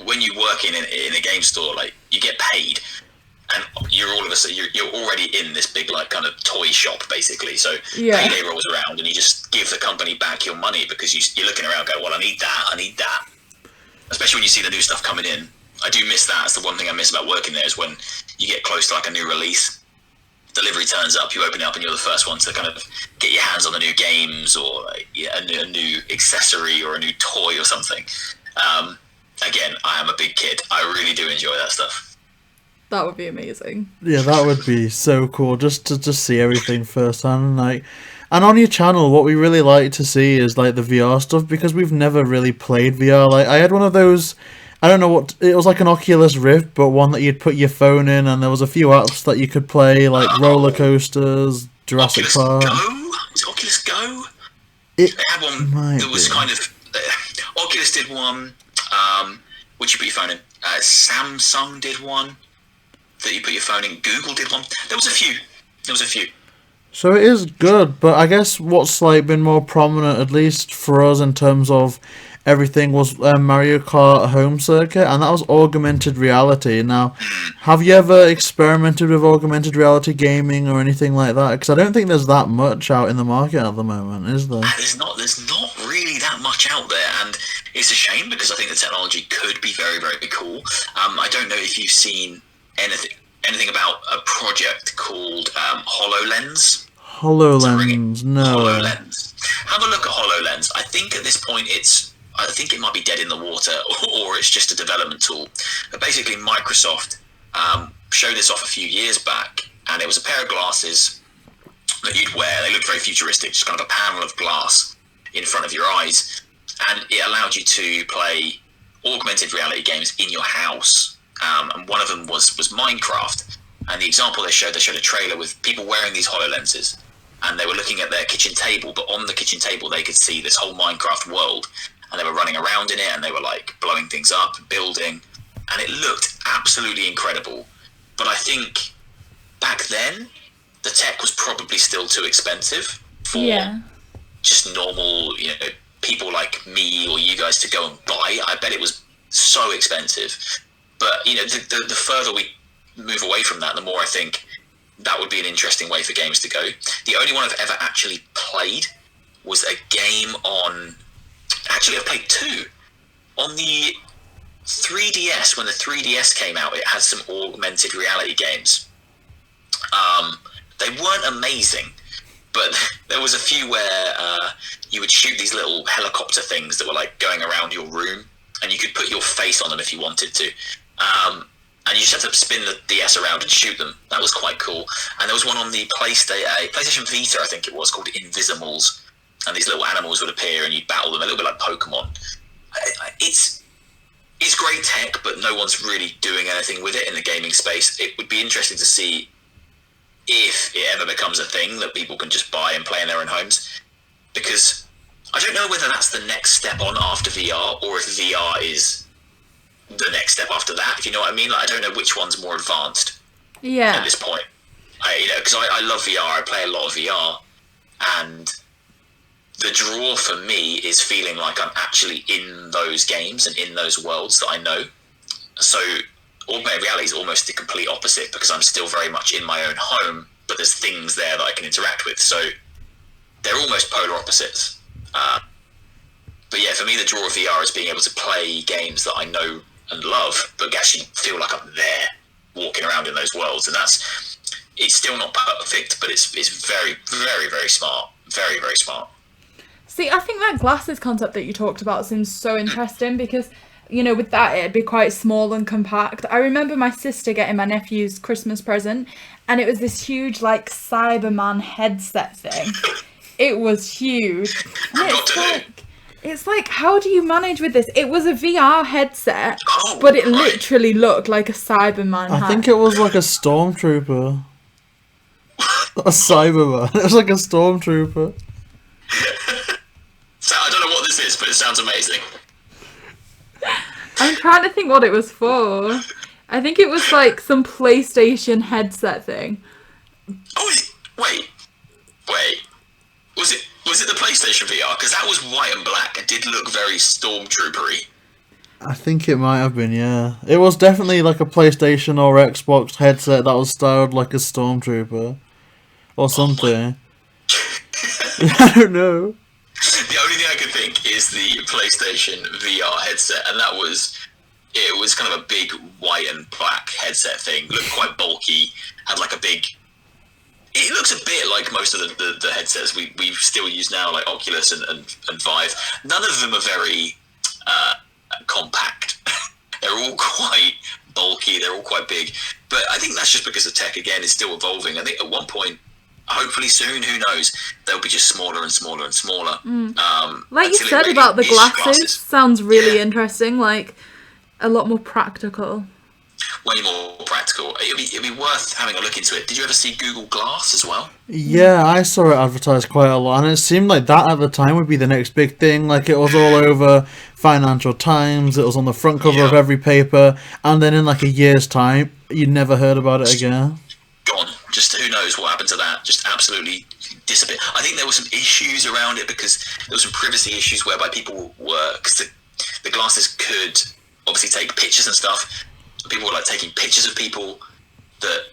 when you work in a game store, like, you get paid, and you're all of a sudden you're already in this big like kind of toy shop basically. So payday rolls around, and you just give the company back your money because you're looking around going, well, I need that. Especially when you see the new stuff coming in. I do miss that. That's the one thing I miss about working there, is when you get close to like a new release, delivery turns up, you open it up, and you're the first one to kind of get your hands on the new games or like, a new accessory or a new toy or something. Again, I am a big kid. I really do enjoy that stuff. That would be amazing. Yeah, that would be so cool, just to see everything firsthand. Like, and on your channel, what we really like to see is like the VR stuff, because we've never really played VR. Like, I had one of those, I don't know what it was, like an Oculus Rift, but one that you'd put your phone in, and there was a few apps that you could play, like roller coasters, Jurassic Park. Was it Oculus Go? They had one that was kind of. Oculus did one. Which you put your phone in. Samsung did one that you put your phone in. Google did one. There was a few. So it is good, but I guess what's like been more prominent, at least for us in terms of everything, was Mario Kart Home Circuit, and that was augmented reality. Now, have you ever experimented with augmented reality gaming or anything like that? Because I don't think there's that much out in the market at the moment, is there? There's not really that much out there, and it's a shame because I think the technology could be very, very cool. I don't know if you've seen anything about a project called HoloLens. HoloLens, no. HoloLens. Have a look at HoloLens. I think at this point I think it might be dead in the water, or it's just a development tool. But basically, Microsoft showed this off a few years back, and it was a pair of glasses that you'd wear. They looked very futuristic, just kind of a panel of glass in front of your eyes, and it allowed you to play augmented reality games in your house. And one of them was Minecraft. And the example they showed a trailer with people wearing these HoloLenses, and they were looking at their kitchen table, but on the kitchen table they could see this whole Minecraft world, and they were running around in it, and they were like blowing things up, building, and it looked absolutely incredible. But I think back then the tech was probably still too expensive for just normal, people like me or you guys to go and buy. I bet it was so expensive. But the further we move away from that, the more I think that would be an interesting way for games to go. The only one I've ever actually played was a game on. Actually, I've played two. On the 3DS, when the 3DS came out, it had some augmented reality games. They weren't amazing, but there was a few where you would shoot these little helicopter things that were like going around your room, and you could put your face on them if you wanted to. And you just had to spin the DS around and shoot them. That was quite cool. And there was one on the PlayStation Vita, I think it was, called Invisimals. And these little animals would appear and you'd battle them, a little bit like Pokemon. It's great tech, but no one's really doing anything with it in the gaming space. It would be interesting to see if it ever becomes a thing that people can just buy and play in their own homes, because I don't know whether that's the next step on after VR, or if VR is the next step after that, if you know what I mean. Like, I don't know which one's more advanced at this point. Because I love VR, I play a lot of VR, and the draw for me is feeling like I'm actually in those games and in those worlds that I know. So augmented reality is almost the complete opposite, because I'm still very much in my own home, but there's things there that I can interact with. So they're almost polar opposites. But yeah, for me, the draw of VR is being able to play games that I know and love, but actually feel like I'm there, walking around in those worlds. And it's still not perfect, but it's very, very, very smart. Very, very smart. See, I think that glasses concept that you talked about seems so interesting, because, you know, with that, it'd be quite small and compact. I remember my sister getting my nephew's Christmas present, and it was this huge, like, Cyberman headset thing. It was huge. And it's like, how do you manage with this? It was a VR headset, but it literally looked like a Cyberman hat. I think it was like a stormtrooper. A Cyberman. It was like a stormtrooper. So I don't know what this is, but it sounds amazing. I'm trying to think what it was for. I think it was like some PlayStation headset thing. Oh, wait. Was it the PlayStation VR? Because that was white and black and did look very stormtroopery. I think it might have been, yeah. It was definitely like a PlayStation or Xbox headset that was styled like a stormtrooper. Or something. I don't know. The only thing I could think is the PlayStation VR headset, and it was kind of a big white and black headset thing. Looked quite bulky, had like a big... It looks a bit like most of the headsets we still use now, like Oculus and Vive. None of them are very compact. They're all quite bulky, they're all quite big. But I think that's just because the tech, again, is still evolving. I think at one point, hopefully soon, who knows, they'll be just smaller and smaller and smaller. Like you said about the glasses, sounds really interesting, like a lot more practical. Way more practical. It'd be worth having a look into it. Did you ever see Google Glass as well? Yeah, I saw it advertised quite a lot, and it seemed like that at the time would be the next big thing. Like, it was all over Financial Times, it was on the front cover of every paper, and then in like a year's time, you never heard about it again. Gone. Just who knows what happened to that. Just absolutely disappeared. I think there were some issues around it, because there were some privacy issues whereby people were... Because the glasses could obviously take pictures and stuff. People were like taking pictures of people that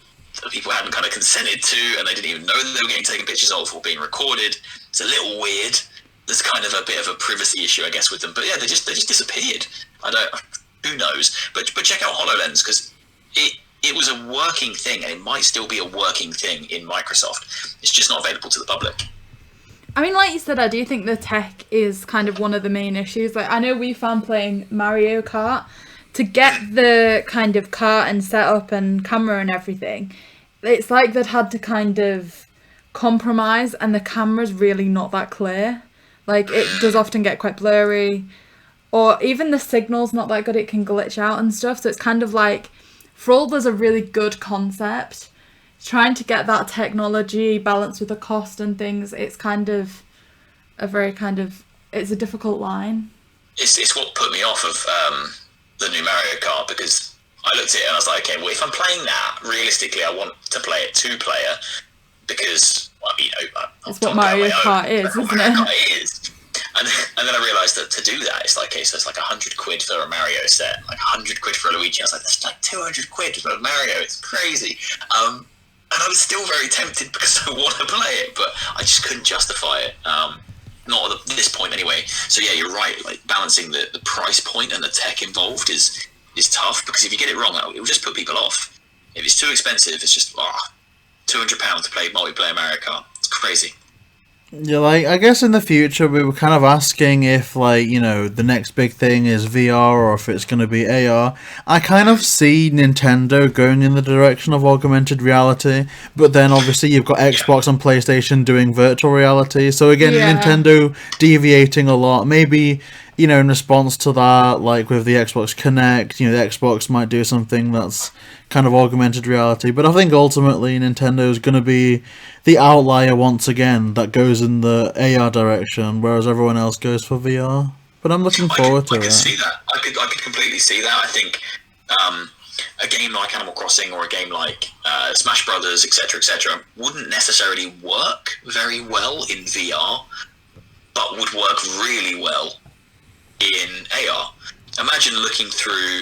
people hadn't kind of consented to, and they didn't even know that they were getting taken pictures of or being recorded. It's a little weird. There's kind of a bit of a privacy issue, I guess, with them. But yeah, they just disappeared. Who knows? But check out HoloLens, because it was a working thing, and it might still be a working thing in Microsoft. It's just not available to the public. I mean, like you said, I do think the tech is kind of one of the main issues. Like, I know we found playing Mario Kart, to get the kind of cart and setup and camera and everything, it's like they'd had to kind of compromise, and the camera's really not that clear. Like, it does often get quite blurry, or even the signal's not that good, it can glitch out and stuff. So it's kind of like, for all there's a really good concept, trying to get that technology balanced with the cost and things, it's kind of it's a difficult line. It's what put me off of the new Mario Kart, because I looked at it and I was like, okay, well, if I'm playing that, realistically, I want to play it 2-player, because, well, you know, it's what Mario Kart is, isn't it? Mario Kart is. And then I realised that to do that, it's like, okay, so it's like £100 for a Mario set, like £100 for a Luigi. I was like, that's like £200 for a Mario. It's crazy. And I was still very tempted because I want to play it, but I just couldn't justify it. Not at this point anyway. So yeah, you're right. Like, balancing the price point and the tech involved is tough, because if you get it wrong, it will just put people off. If it's too expensive, it's just £200 to play multiplayer Mario Kart. It's crazy. Yeah, like, I guess in the future we were kind of asking if, like, you know, the next big thing is VR or if it's going to be AR. I kind of see Nintendo going in the direction of augmented reality, but then obviously you've got Xbox and PlayStation doing virtual reality. So again, Nintendo deviating a lot. Maybe you know, in response to that, like with the Xbox Connect, you know, the Xbox might do something that's kind of augmented reality. But I think ultimately Nintendo is going to be the outlier once again that goes in the AR direction, whereas everyone else goes for VR. But I'm looking forward to it. I could see that. I could completely see that. I think a game like Animal Crossing or a game like Smash Brothers, etc., wouldn't necessarily work very well in VR, but would work really well in AR. Imagine looking through,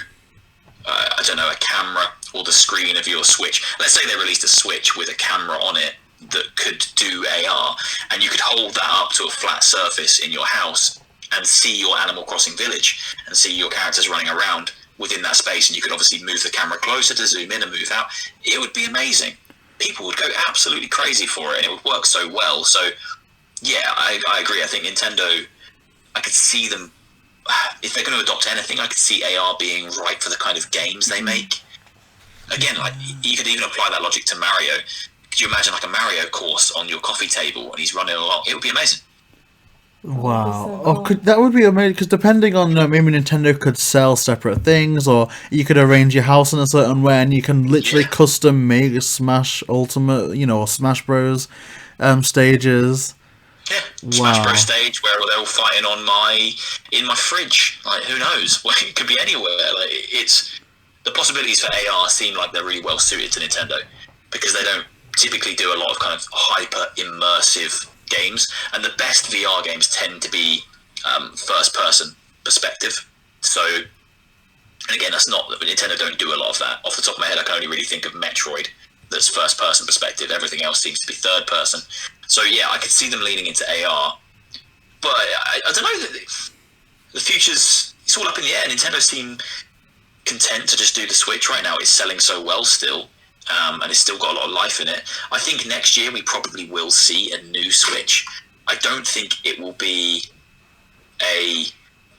I don't know, a camera or the screen of your Switch. Let's say they released a Switch with a camera on it that could do AR, and you could hold that up to a flat surface in your house and see your Animal Crossing village and see your characters running around within that space, and you could obviously move the camera closer to zoom in and move out. It would be amazing. People would go absolutely crazy for it, and it would work so well. So, yeah, I agree. I think Nintendo, I could see them, if they're going to adopt anything, I could see AR being right for the kind of games they make. Again, like, you could even apply that logic to Mario. Could you imagine like a Mario course on your coffee table and he's running along? It would be amazing. Wow. Oh, that would be amazing, because depending on, maybe Nintendo could sell separate things, or you could arrange your house in a certain way, and you can literally custom make Smash Ultimate, you know, or Smash Bros. Stages. Yeah, Smash Bros. Stage where they're all fighting in my fridge. Like, who knows? Well, it could be anywhere. Like, it's the possibilities for AR seem like they're really well suited to Nintendo, because they don't typically do a lot of kind of hyper immersive games, and the best VR games tend to be first person perspective. So, and again, that's not that Nintendo don't do a lot of that. Off the top of my head, I can only really think of Metroid that's first person perspective. Everything else seems to be third person. So yeah, I could see them leaning into AR, but I don't know, the future's, it's all up in the air. Nintendo seem content to just do the Switch right now. It's selling so well still. And it's still got a lot of life in it. I think next year we probably will see a new Switch. I don't think it will be a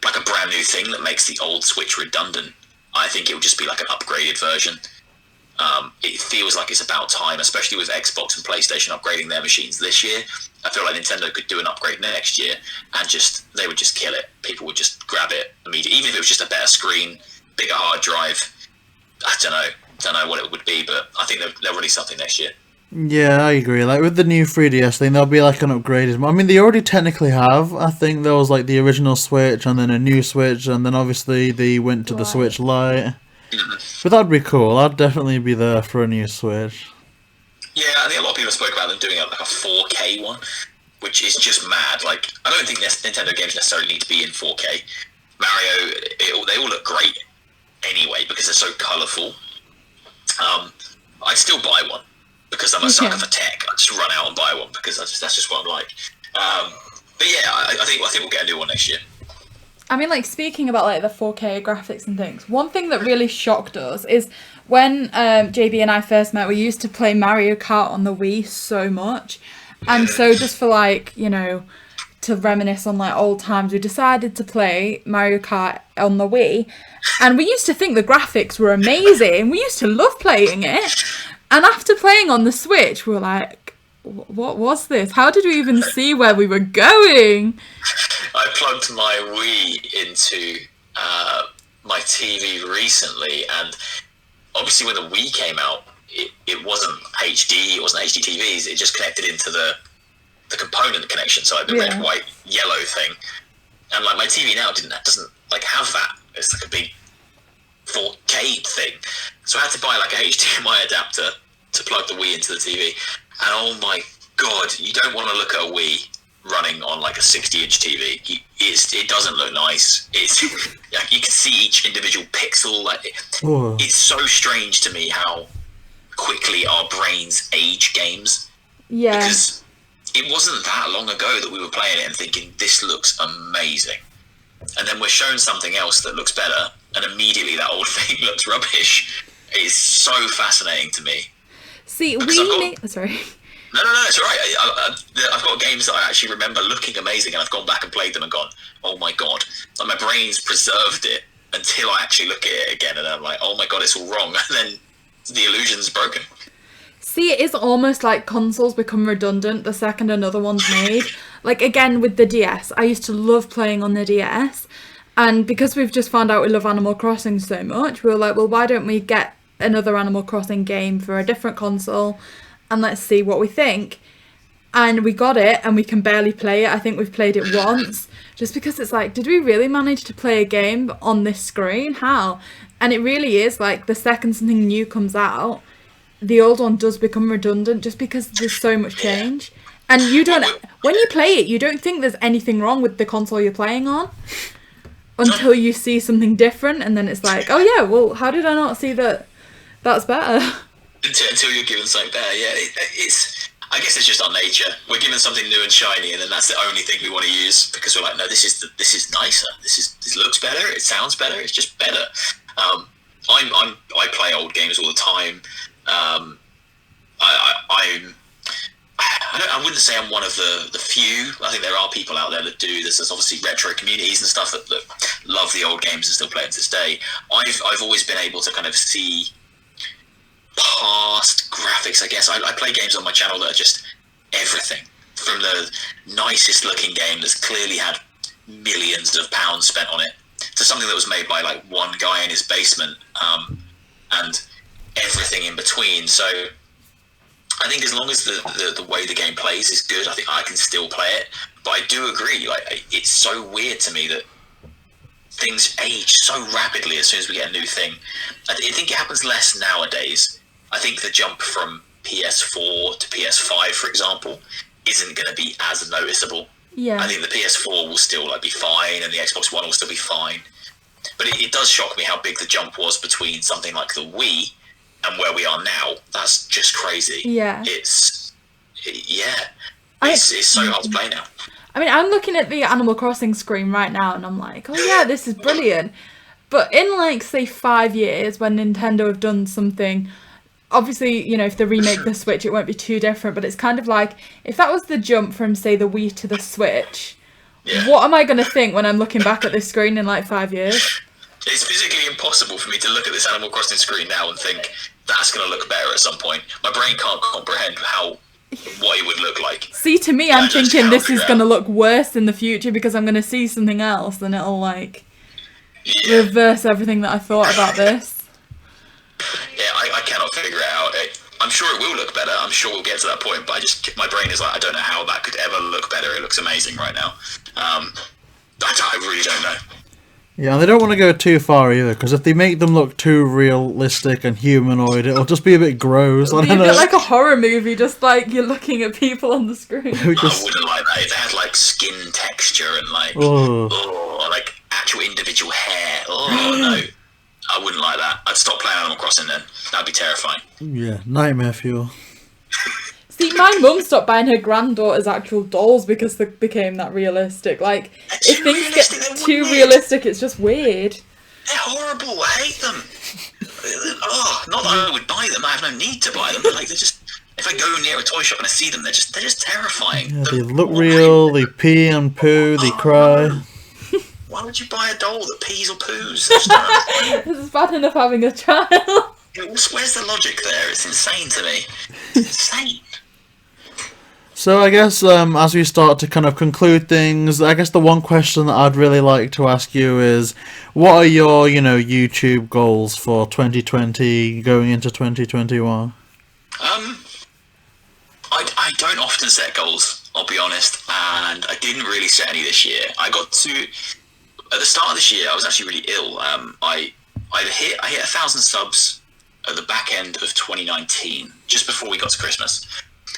brand new thing that makes the old Switch redundant. I think it will just be like an upgraded version. It feels like it's about time, especially with Xbox and PlayStation upgrading their machines this year. I feel like Nintendo could do an upgrade next year, and they would just kill it. People would just grab it immediately, even if it was just a better screen, bigger hard drive. I don't know what it would be, but I think they'll release something next year. Yeah, I agree. Like with the new 3DS thing, there'll be like an upgraded. I mean, they already technically have. I think there was like the original Switch, and then a new Switch, and then obviously they went to the Switch Lite. But that'd be cool. I'd definitely be there for a new Switch. Yeah, I think a lot of people spoke about them doing like a 4K one, which is just mad. Like, I don't think Nintendo games necessarily need to be in 4K. Mario, they all look great anyway because they're so colourful. I'd still buy one because I'm a sucker for tech. I just run out and buy one because that's just what I'm like. But yeah, I think we'll get a new one next year. I mean, like, speaking about like the 4K graphics and things, one thing that really shocked us is when JB and I first met, we used to play Mario Kart on the Wii so much, and so just for like, you know, to reminisce on like old times, we decided to play Mario Kart on the Wii. And we used to think the graphics were amazing. We used to love playing it. And after playing on the Switch, we were like, what was this? How did we even see where we were going? I plugged my Wii into my TV recently, and obviously when the Wii came out, it wasn't HD, it wasn't HD TVs, it just connected into the component connection, so like the red, white, yellow thing. And like my TV now doesn't like have that. It's like a big 4K thing. So I had to buy like a HDMI adapter to plug the Wii into the TV. And oh my god, you don't want to look at a Wii running on like a 60-inch TV. It doesn't look nice. It's like you can see each individual pixel. Like it's so strange to me how quickly our brains age games. Yeah. Because it wasn't that long ago that we were playing it and thinking, this looks amazing. And then we're shown something else that looks better, and immediately that old thing looks rubbish. It's so fascinating to me. See, sorry. No, it's all right. I've got games that I actually remember looking amazing, and I've gone back and played them and gone, oh my god. Like my brain's preserved it until I actually look at it again, and I'm like, oh my god, it's all wrong. And then the illusion's broken. See, it is almost like consoles become redundant the second another one's made. like, again, with the DS, I used to love playing on the DS. And because we've just found out we love Animal Crossing so much, we were like, well, why don't we get another Animal Crossing game for a different console and let's see what we think. And we got it, and we can barely play it. I think we've played it once, just because it's like, did we really manage to play a game on this screen? How? And it really is, like, the second something new comes out, the old one does become redundant, just because there's so much change. And you don't, when you play it, you don't think there's anything wrong with the console you're playing on, until you see something different, and then it's like, oh yeah, well, how did I not see that that's better? Until you're given something better, yeah. I guess it's just our nature. We're given something new and shiny, and then that's the only thing we want to use, because we're like, no, this is nicer. This looks better. It sounds better. It's just better. I play old games all the time. I wouldn't say I'm one of the few. I think there are people out there that do. There's obviously retro communities and stuff that love the old games and still play them to this day. I've always been able to kind of see past graphics, I guess. I play games on my channel that are just everything, from the nicest looking game that's clearly had millions of pounds spent on it, to something that was made by like one guy in his basement, and everything in between. So I think as long as the way the game plays is good, I think I can still play it. But I do agree, like, it's so weird to me that things age so rapidly as soon as we get a new thing. I think it happens less nowadays. I think the jump from PS4 to PS5, for example, isn't going to be as noticeable. Yeah. I think the PS4 will still be fine, and the Xbox One will still be fine. But it does shock me how big the jump was between something like the Wii and where we are now. That's just crazy. Yeah. It's so hard to play now. I mean, I'm looking at the Animal Crossing screen right now, and I'm like, oh yeah, this is brilliant. But in, like, say 5 years, when Nintendo have done something, obviously, you know, if they remake the Switch, it won't be too different, but it's kind of like, if that was the jump from, say, the Wii to the Switch, what am I going to think when I'm looking back at this screen in, like, 5 years? It's physically impossible for me to look at this Animal Crossing screen now and think, that's going to look better at some point. My brain can't comprehend what it would look like. See, to me, I'm thinking this is going to look worse in the future, because I'm going to see something else, and it'll, like, reverse everything that I thought about this. Yeah, I cannot figure it out. I'm sure it will look better. I'm sure we'll get to that point, but my brain is like, I don't know how that could ever look better. It looks amazing right now. I really don't know. Yeah, and they don't want to go too far either, because if they make them look too realistic and humanoid, it'll just be a bit gross. It'll be a bit like a horror movie, just like you're looking at people on the screen. I wouldn't like that. If it had like skin texture and like, like actual individual hair. Oh no, I wouldn't like that. I'd stop playing Animal Crossing then. That'd be terrifying. Yeah, nightmare fuel. See, my mum stopped buying her granddaughter's actual dolls because they became that realistic. Like, if things get too realistic, it's just weird. They're horrible. I hate them. Not that I would buy them. I have no need to buy them. But like, they're just. If I go near a toy shop and I see them, they're just terrifying. Yeah, they look real. They pee and poo. They cry. Why would you buy a doll that pees or poos? This is bad enough having a child. Where's the logic there? It's insane to me. It's insane. So I guess as we start to kind of conclude things, I guess the one question that I'd really like to ask you is, what are your, YouTube goals for 2020 going into 2021? I don't often set goals, I'll be honest, and I didn't really set any this year. At the start of this year, I was actually really ill. I hit 1,000 subs at the back end of 2019, just before we got to Christmas.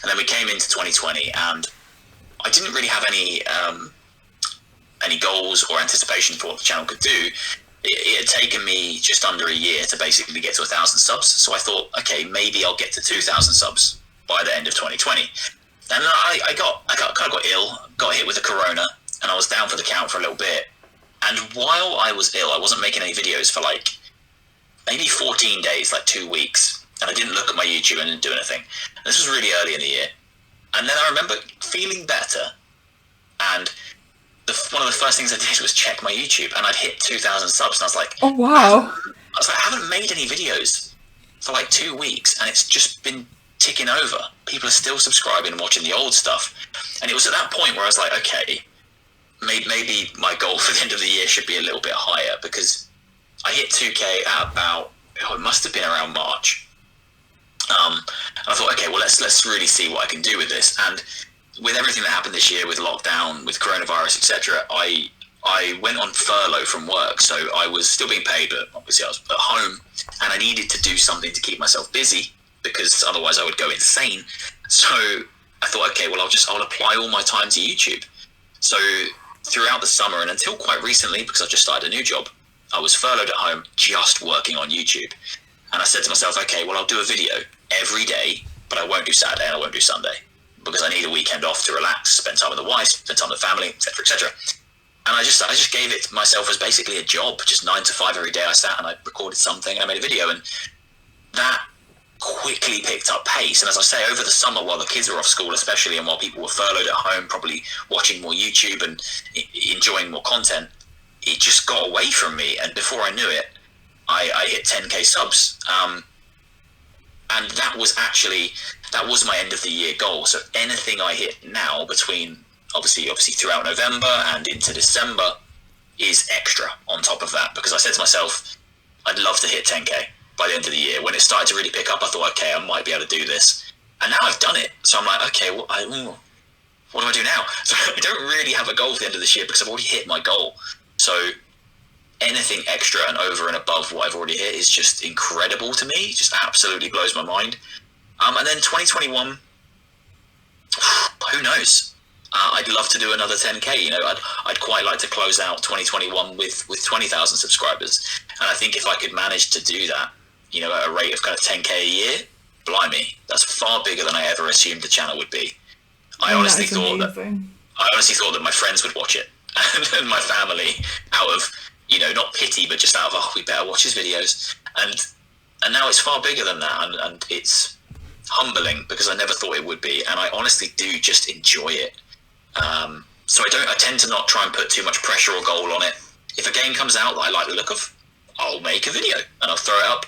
And then we came into 2020, and I didn't really have any goals or anticipation for what the channel could do. It had taken me just under a year to basically get to 1,000 subs. So I thought, okay, maybe I'll get to 2,000 subs by the end of 2020. And I got ill, got hit with a corona, and I was down for the count for a little bit. And while I was ill, I wasn't making any videos for like maybe 14 days, like 2 weeks. And I didn't look at my YouTube and didn't do anything. And this was really early in the year. And then I remember feeling better. And one of the first things I did was check my YouTube, and I'd hit 2,000 subs. And I was like, oh, wow. I haven't made any videos for like 2 weeks, and it's just been ticking over. People are still subscribing and watching the old stuff. And it was at that point where I was like, okay, maybe my goal for the end of the year should be a little bit higher, because I hit 2K at about, it must have been around March. And I thought, okay, well, let's really see what I can do with this. And with everything that happened this year, with lockdown, with coronavirus, etc., I went on furlough from work, so I was still being paid, but obviously I was at home, and I needed to do something to keep myself busy, because otherwise I would go insane. So I thought, okay, well, I'll apply all my time to YouTube. So throughout the summer and until quite recently, because I just started a new job, I was furloughed at home, just working on YouTube. And I said to myself, okay, well, I'll do a video every day, but I won't do Saturday and I won't do Sunday, because I need a weekend off to relax, spend time with the wife, spend time with the family, etc., etc. And I just gave it myself as basically a job, just 9 to 5 every day. I sat and I recorded something and I made a video, and that quickly picked up pace. And as I say, over the summer, while the kids were off school especially, and while people were furloughed at home, probably watching more YouTube and enjoying more content, it just got away from me. And before I knew it, I hit 10k subs. And that was my end of the year goal. So anything I hit now between obviously throughout November and into December is extra on top of that, because I said to myself, I'd love to hit 10k by the end of the year. When it started to really pick up, I thought, okay, I might be able to do this. And now I've done it. So I'm like, okay, well, what do I do now? So I don't really have a goal for the end of this year, because I've already hit my goal. So anything extra and over and above what I've already hit is just incredible to me. It just absolutely blows my mind. And then 2021, who knows? I'd love to do another 10k. You know, I'd quite like to close out 2021 with 20,000 subscribers. And I think if I could manage to do that, you know, at a rate of kind of 10k a year, blimey, that's far bigger than I ever assumed the channel would be. I honestly thought that my friends would watch it, and my family, out of, you know, not pity, but just out of, oh, we better watch his videos. And now it's far bigger than that, and it's humbling, because I never thought it would be, and I honestly do just enjoy it. So I tend to not try and put too much pressure or goal on it. If a game comes out that I like the look of, I'll make a video and I'll throw it up.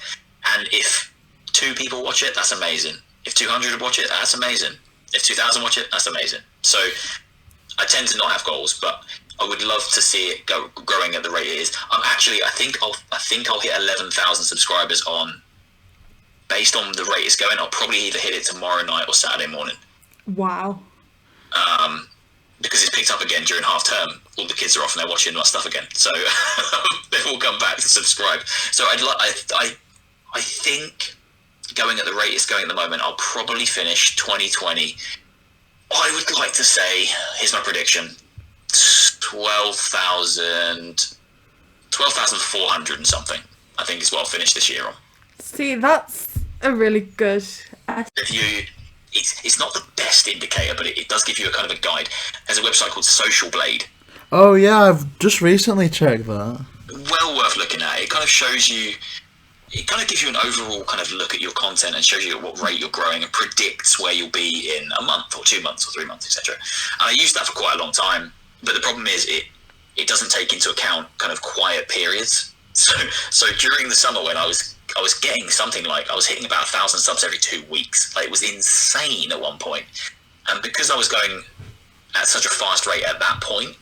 And if 2 people watch it, that's amazing. If 200 watch it, that's amazing. If 2,000 watch it, that's amazing. So I tend to not have goals, but I would love to see it growing at the rate it is. I think I'll hit 11,000 subscribers based on the rate it's going. I'll probably either hit it tomorrow night or Saturday morning. Wow. Because it's picked up again during half term. All the kids are off and they're watching my stuff again, so they've all come back to subscribe. So I think, going at the rate it's going at the moment, I'll probably finish 2020. I would like to say, here's my prediction: 12,400 and something. I think is what I'll finish this year on. See, that's a really good. It's not the best indicator, but it does give you a kind of a guide. There's a website called Social Blade. Oh yeah, I've just recently checked that. Well worth looking at. It kind of shows you, it kind of gives you an overall kind of look at your content and shows you at what rate you're growing and predicts where you'll be in a month or 2 months or 3 months, etc. And I used that for quite a long time, but the problem is it doesn't take into account kind of quiet periods. So during the summer, when I was getting something like, I was hitting about 1,000 subs every 2 weeks. Like, it was insane at one point. And because I was going at such a fast rate at that point,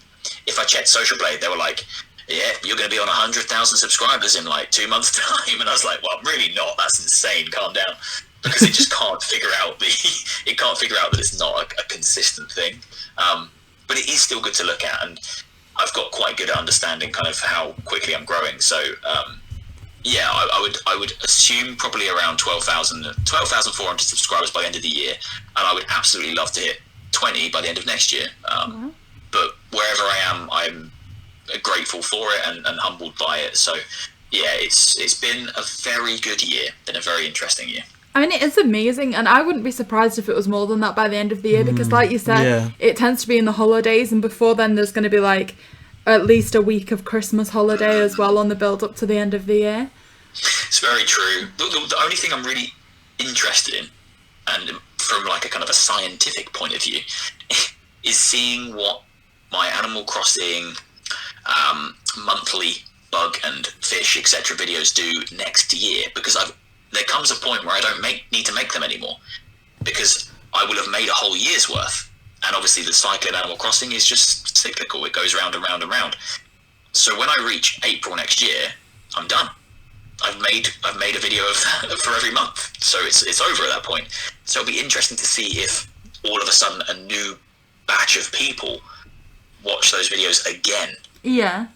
if I checked Social Blade, they were like, yeah, you're going to be on 100,000 subscribers in like 2 months' time. And I was like, well, I'm really not. That's insane. Calm down. Because it just can't figure out that it's not a consistent thing. But it is still good to look at, and I've got quite good at understanding kind of how quickly I'm growing. So, yeah, I would assume probably around 12,400 subscribers by the end of the year, and I would absolutely love to hit 20 by the end of next year. But wherever I am, I'm grateful for it and humbled by it. So, yeah, it's been a very good year, been a very interesting year. I mean, it is amazing, and I wouldn't be surprised if it was more than that by the end of the year, because like you said, it tends to be in the holidays, and before then there's going to be like at least a week of Christmas holiday as well on the build up to the end of the year. It's very true. The only thing I'm really interested in, and from like a kind of a scientific point of view, is seeing what my Animal Crossing monthly bug and fish, etc. videos do next year, because there comes a point where I don't need to make them anymore. because I will have made a whole year's worth. And obviously the cycle in Animal Crossing is just cyclical. It goes round and round and round. So when I reach April next year, I'm done. I've made a video of that for every month. So it's over at that point. So it'll be interesting to see if all of a sudden a new batch of people watch those videos again. Yeah.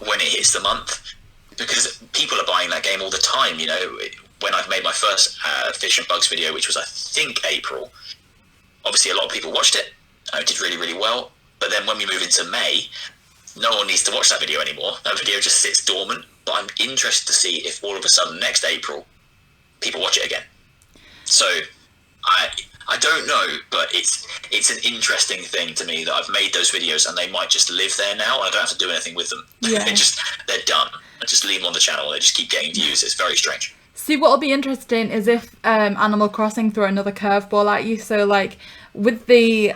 When it hits the month. Because people are buying that game all the time, you know. When I've made my first Fish and Bugs video, which was I think April, obviously a lot of people watched it. It did really, really well. But then when we move into May, no one needs to watch that video anymore. That video just sits dormant. But I'm interested to see if all of a sudden next April, people watch it again. So I don't know, but it's an interesting thing to me that I've made those videos and they might just live there now. I don't have to do anything with them. Yeah. They're done. I just leave them on the channel. They just keep getting views. It's very strange. See, what'll be interesting is if Animal Crossing throw another curveball at you. So, like, with the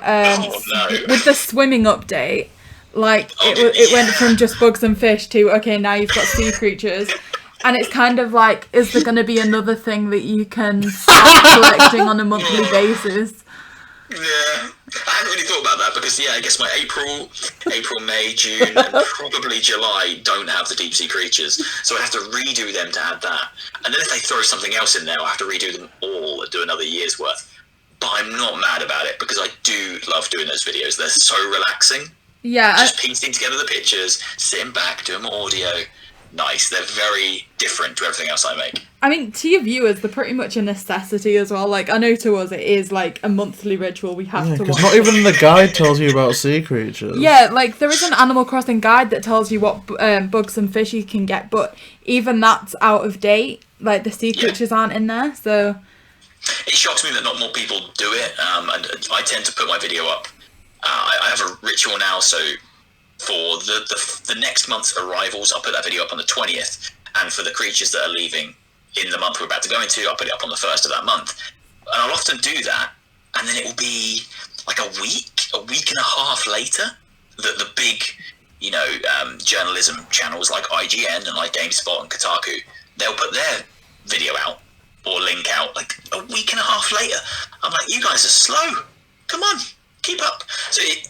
with the swimming update, like it went from just bugs and fish to okay, now you've got sea creatures, and it's kind of like, is there going to be another thing that you can start collecting on a monthly basis? Yeah, I hadn't really thought about that because I guess my April, May, June, and probably July don't have the deep sea creatures, so I have to redo them to add that. And then if they throw something else in there, I have to redo them all and do another year's worth. But I'm not mad about it because I do love doing those videos. They're so relaxing. Yeah. Just piecing together the pictures, sitting back, doing my audio. Nice. They're very different to everything else I make. I mean, to your viewers, they're pretty much a necessity as well. Like, I know to us it is like a monthly ritual we have to watch. Because not even the guide tells you about sea creatures. Yeah, like, there is an Animal Crossing guide that tells you what bugs and fish you can get, but even that's out of date. Like, the sea creatures aren't in there, so... It shocks me that not more people do it, and I tend to put my video up. I have a ritual now, so... For the next month's arrivals, I'll put that video up on the 20th, and for the creatures that are leaving in the month we're about to go into, I'll put it up on the 1st of that month. And I'll often do that, and then it will be like a week and a half later that the big, journalism channels like IGN and like GameSpot and Kotaku, they'll put their video out or link out like a week and a half later. I'm like, you guys are slow. Come on, keep up. So it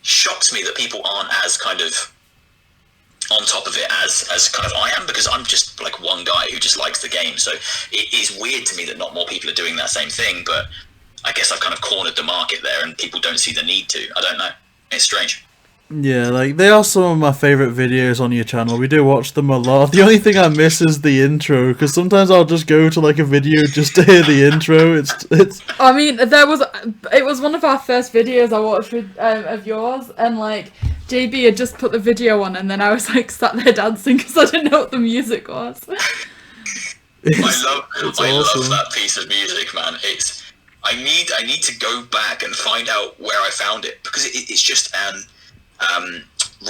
shocks me that people aren't as kind of on top of it as kind of I am, because I'm just like one guy who just likes the game. So it is weird to me that not more people are doing that same thing, but I guess I've kind of cornered the market there and people don't see the need to. I don't know. It's strange. Yeah, like, they are some of my favourite videos on your channel. We do watch them a lot. The only thing I miss is the intro, because sometimes I'll just go to, like, a video just to hear the intro. It's. I mean, it was one of our first videos I watched with, of yours, and, like, JB had just put the video on, and then I was, like, sat there dancing because I didn't know what the music was. I love that piece of music, man. I need to go back and find out where I found it, because it's just an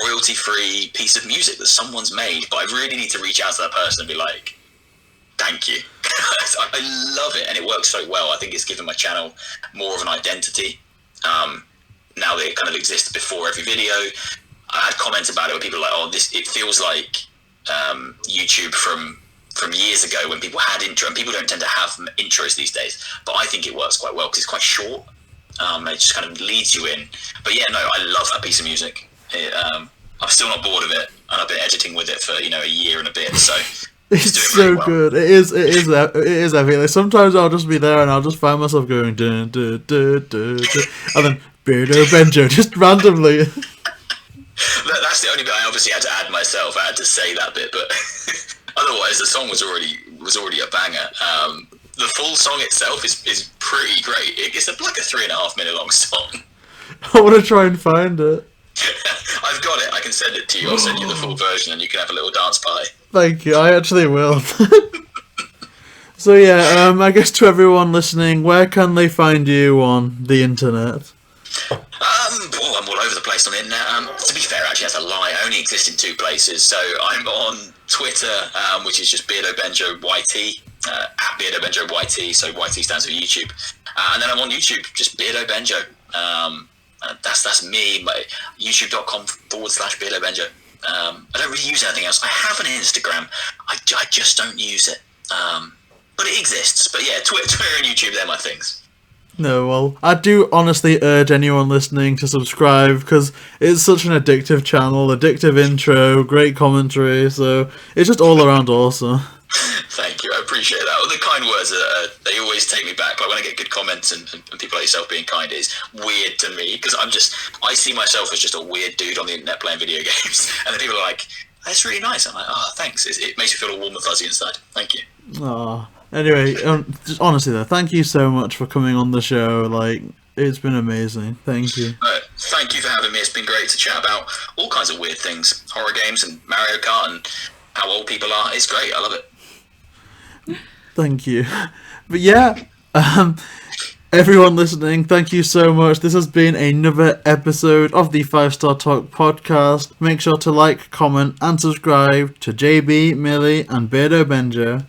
royalty-free piece of music that someone's made, but I really need to reach out to that person and be like, thank you. I love it, and it works so well. I think it's given my channel more of an identity. Now that it kind of exists before every video, I had comments about it where people are like, it feels like YouTube from years ago when people had intro, and people don't tend to have intros these days, but I think it works quite well because it's quite short. It just kind of leads you in. But yeah, no, I love that piece of music. I'm still not bored of it, and I've been editing with it for a year and a bit. So it's so well. Good. It is epic. Like, sometimes I'll just be there and I'll just find myself going dun, dun, dun, dun, dun, and then Beardo Benjo just randomly. That's the only bit I obviously had to add myself. I had to say that bit, but otherwise the song was already a banger. The full song itself is pretty great. It's like a 3.5 minute long song. I want to try and find it. I've got it. I can send it to you. I'll send you the full version and you can have a little dance party. Thank you. I actually will. So yeah, I guess to everyone listening, where can they find you on the internet? I'm all over the place on the internet. To be fair, actually, that's a lie. I only exist in 2 places. So I'm on Twitter, which is just Beardo Benjo YT, at Beardo Benjo YT. So YT stands for YouTube. And then I'm on YouTube, just Beardo Benjo. That's me, youtube.com/Beardo Benjo. I don't really use anything else. I have an Instagram. I just don't use it. But it exists. But yeah, Twitter and YouTube, they're my things. No, well, I do honestly urge anyone listening to subscribe because it's such an addictive channel, addictive intro, great commentary, so it's just all around awesome. Thank you, I appreciate that. Well, the kind words, they always take me back. Like when I get good comments and people like yourself being kind is weird to me because I see myself as just a weird dude on the internet playing video games, and then people are like, "That's really nice." I'm like, "Oh, thanks." It makes me feel all warm and fuzzy inside. Thank you. Aw. Anyway, just honestly though, thank you so much for coming on the show. Like, it's been amazing. Thank you. Thank you for having me. It's been great to chat about all kinds of weird things, horror games and Mario Kart and how old people are. It's great. I love it. Thank you. But yeah, everyone listening, thank you so much. This has been another episode of the 5-Star Talk podcast. Make sure to like, comment, and subscribe to JB, Millie, and Beardo Benjo.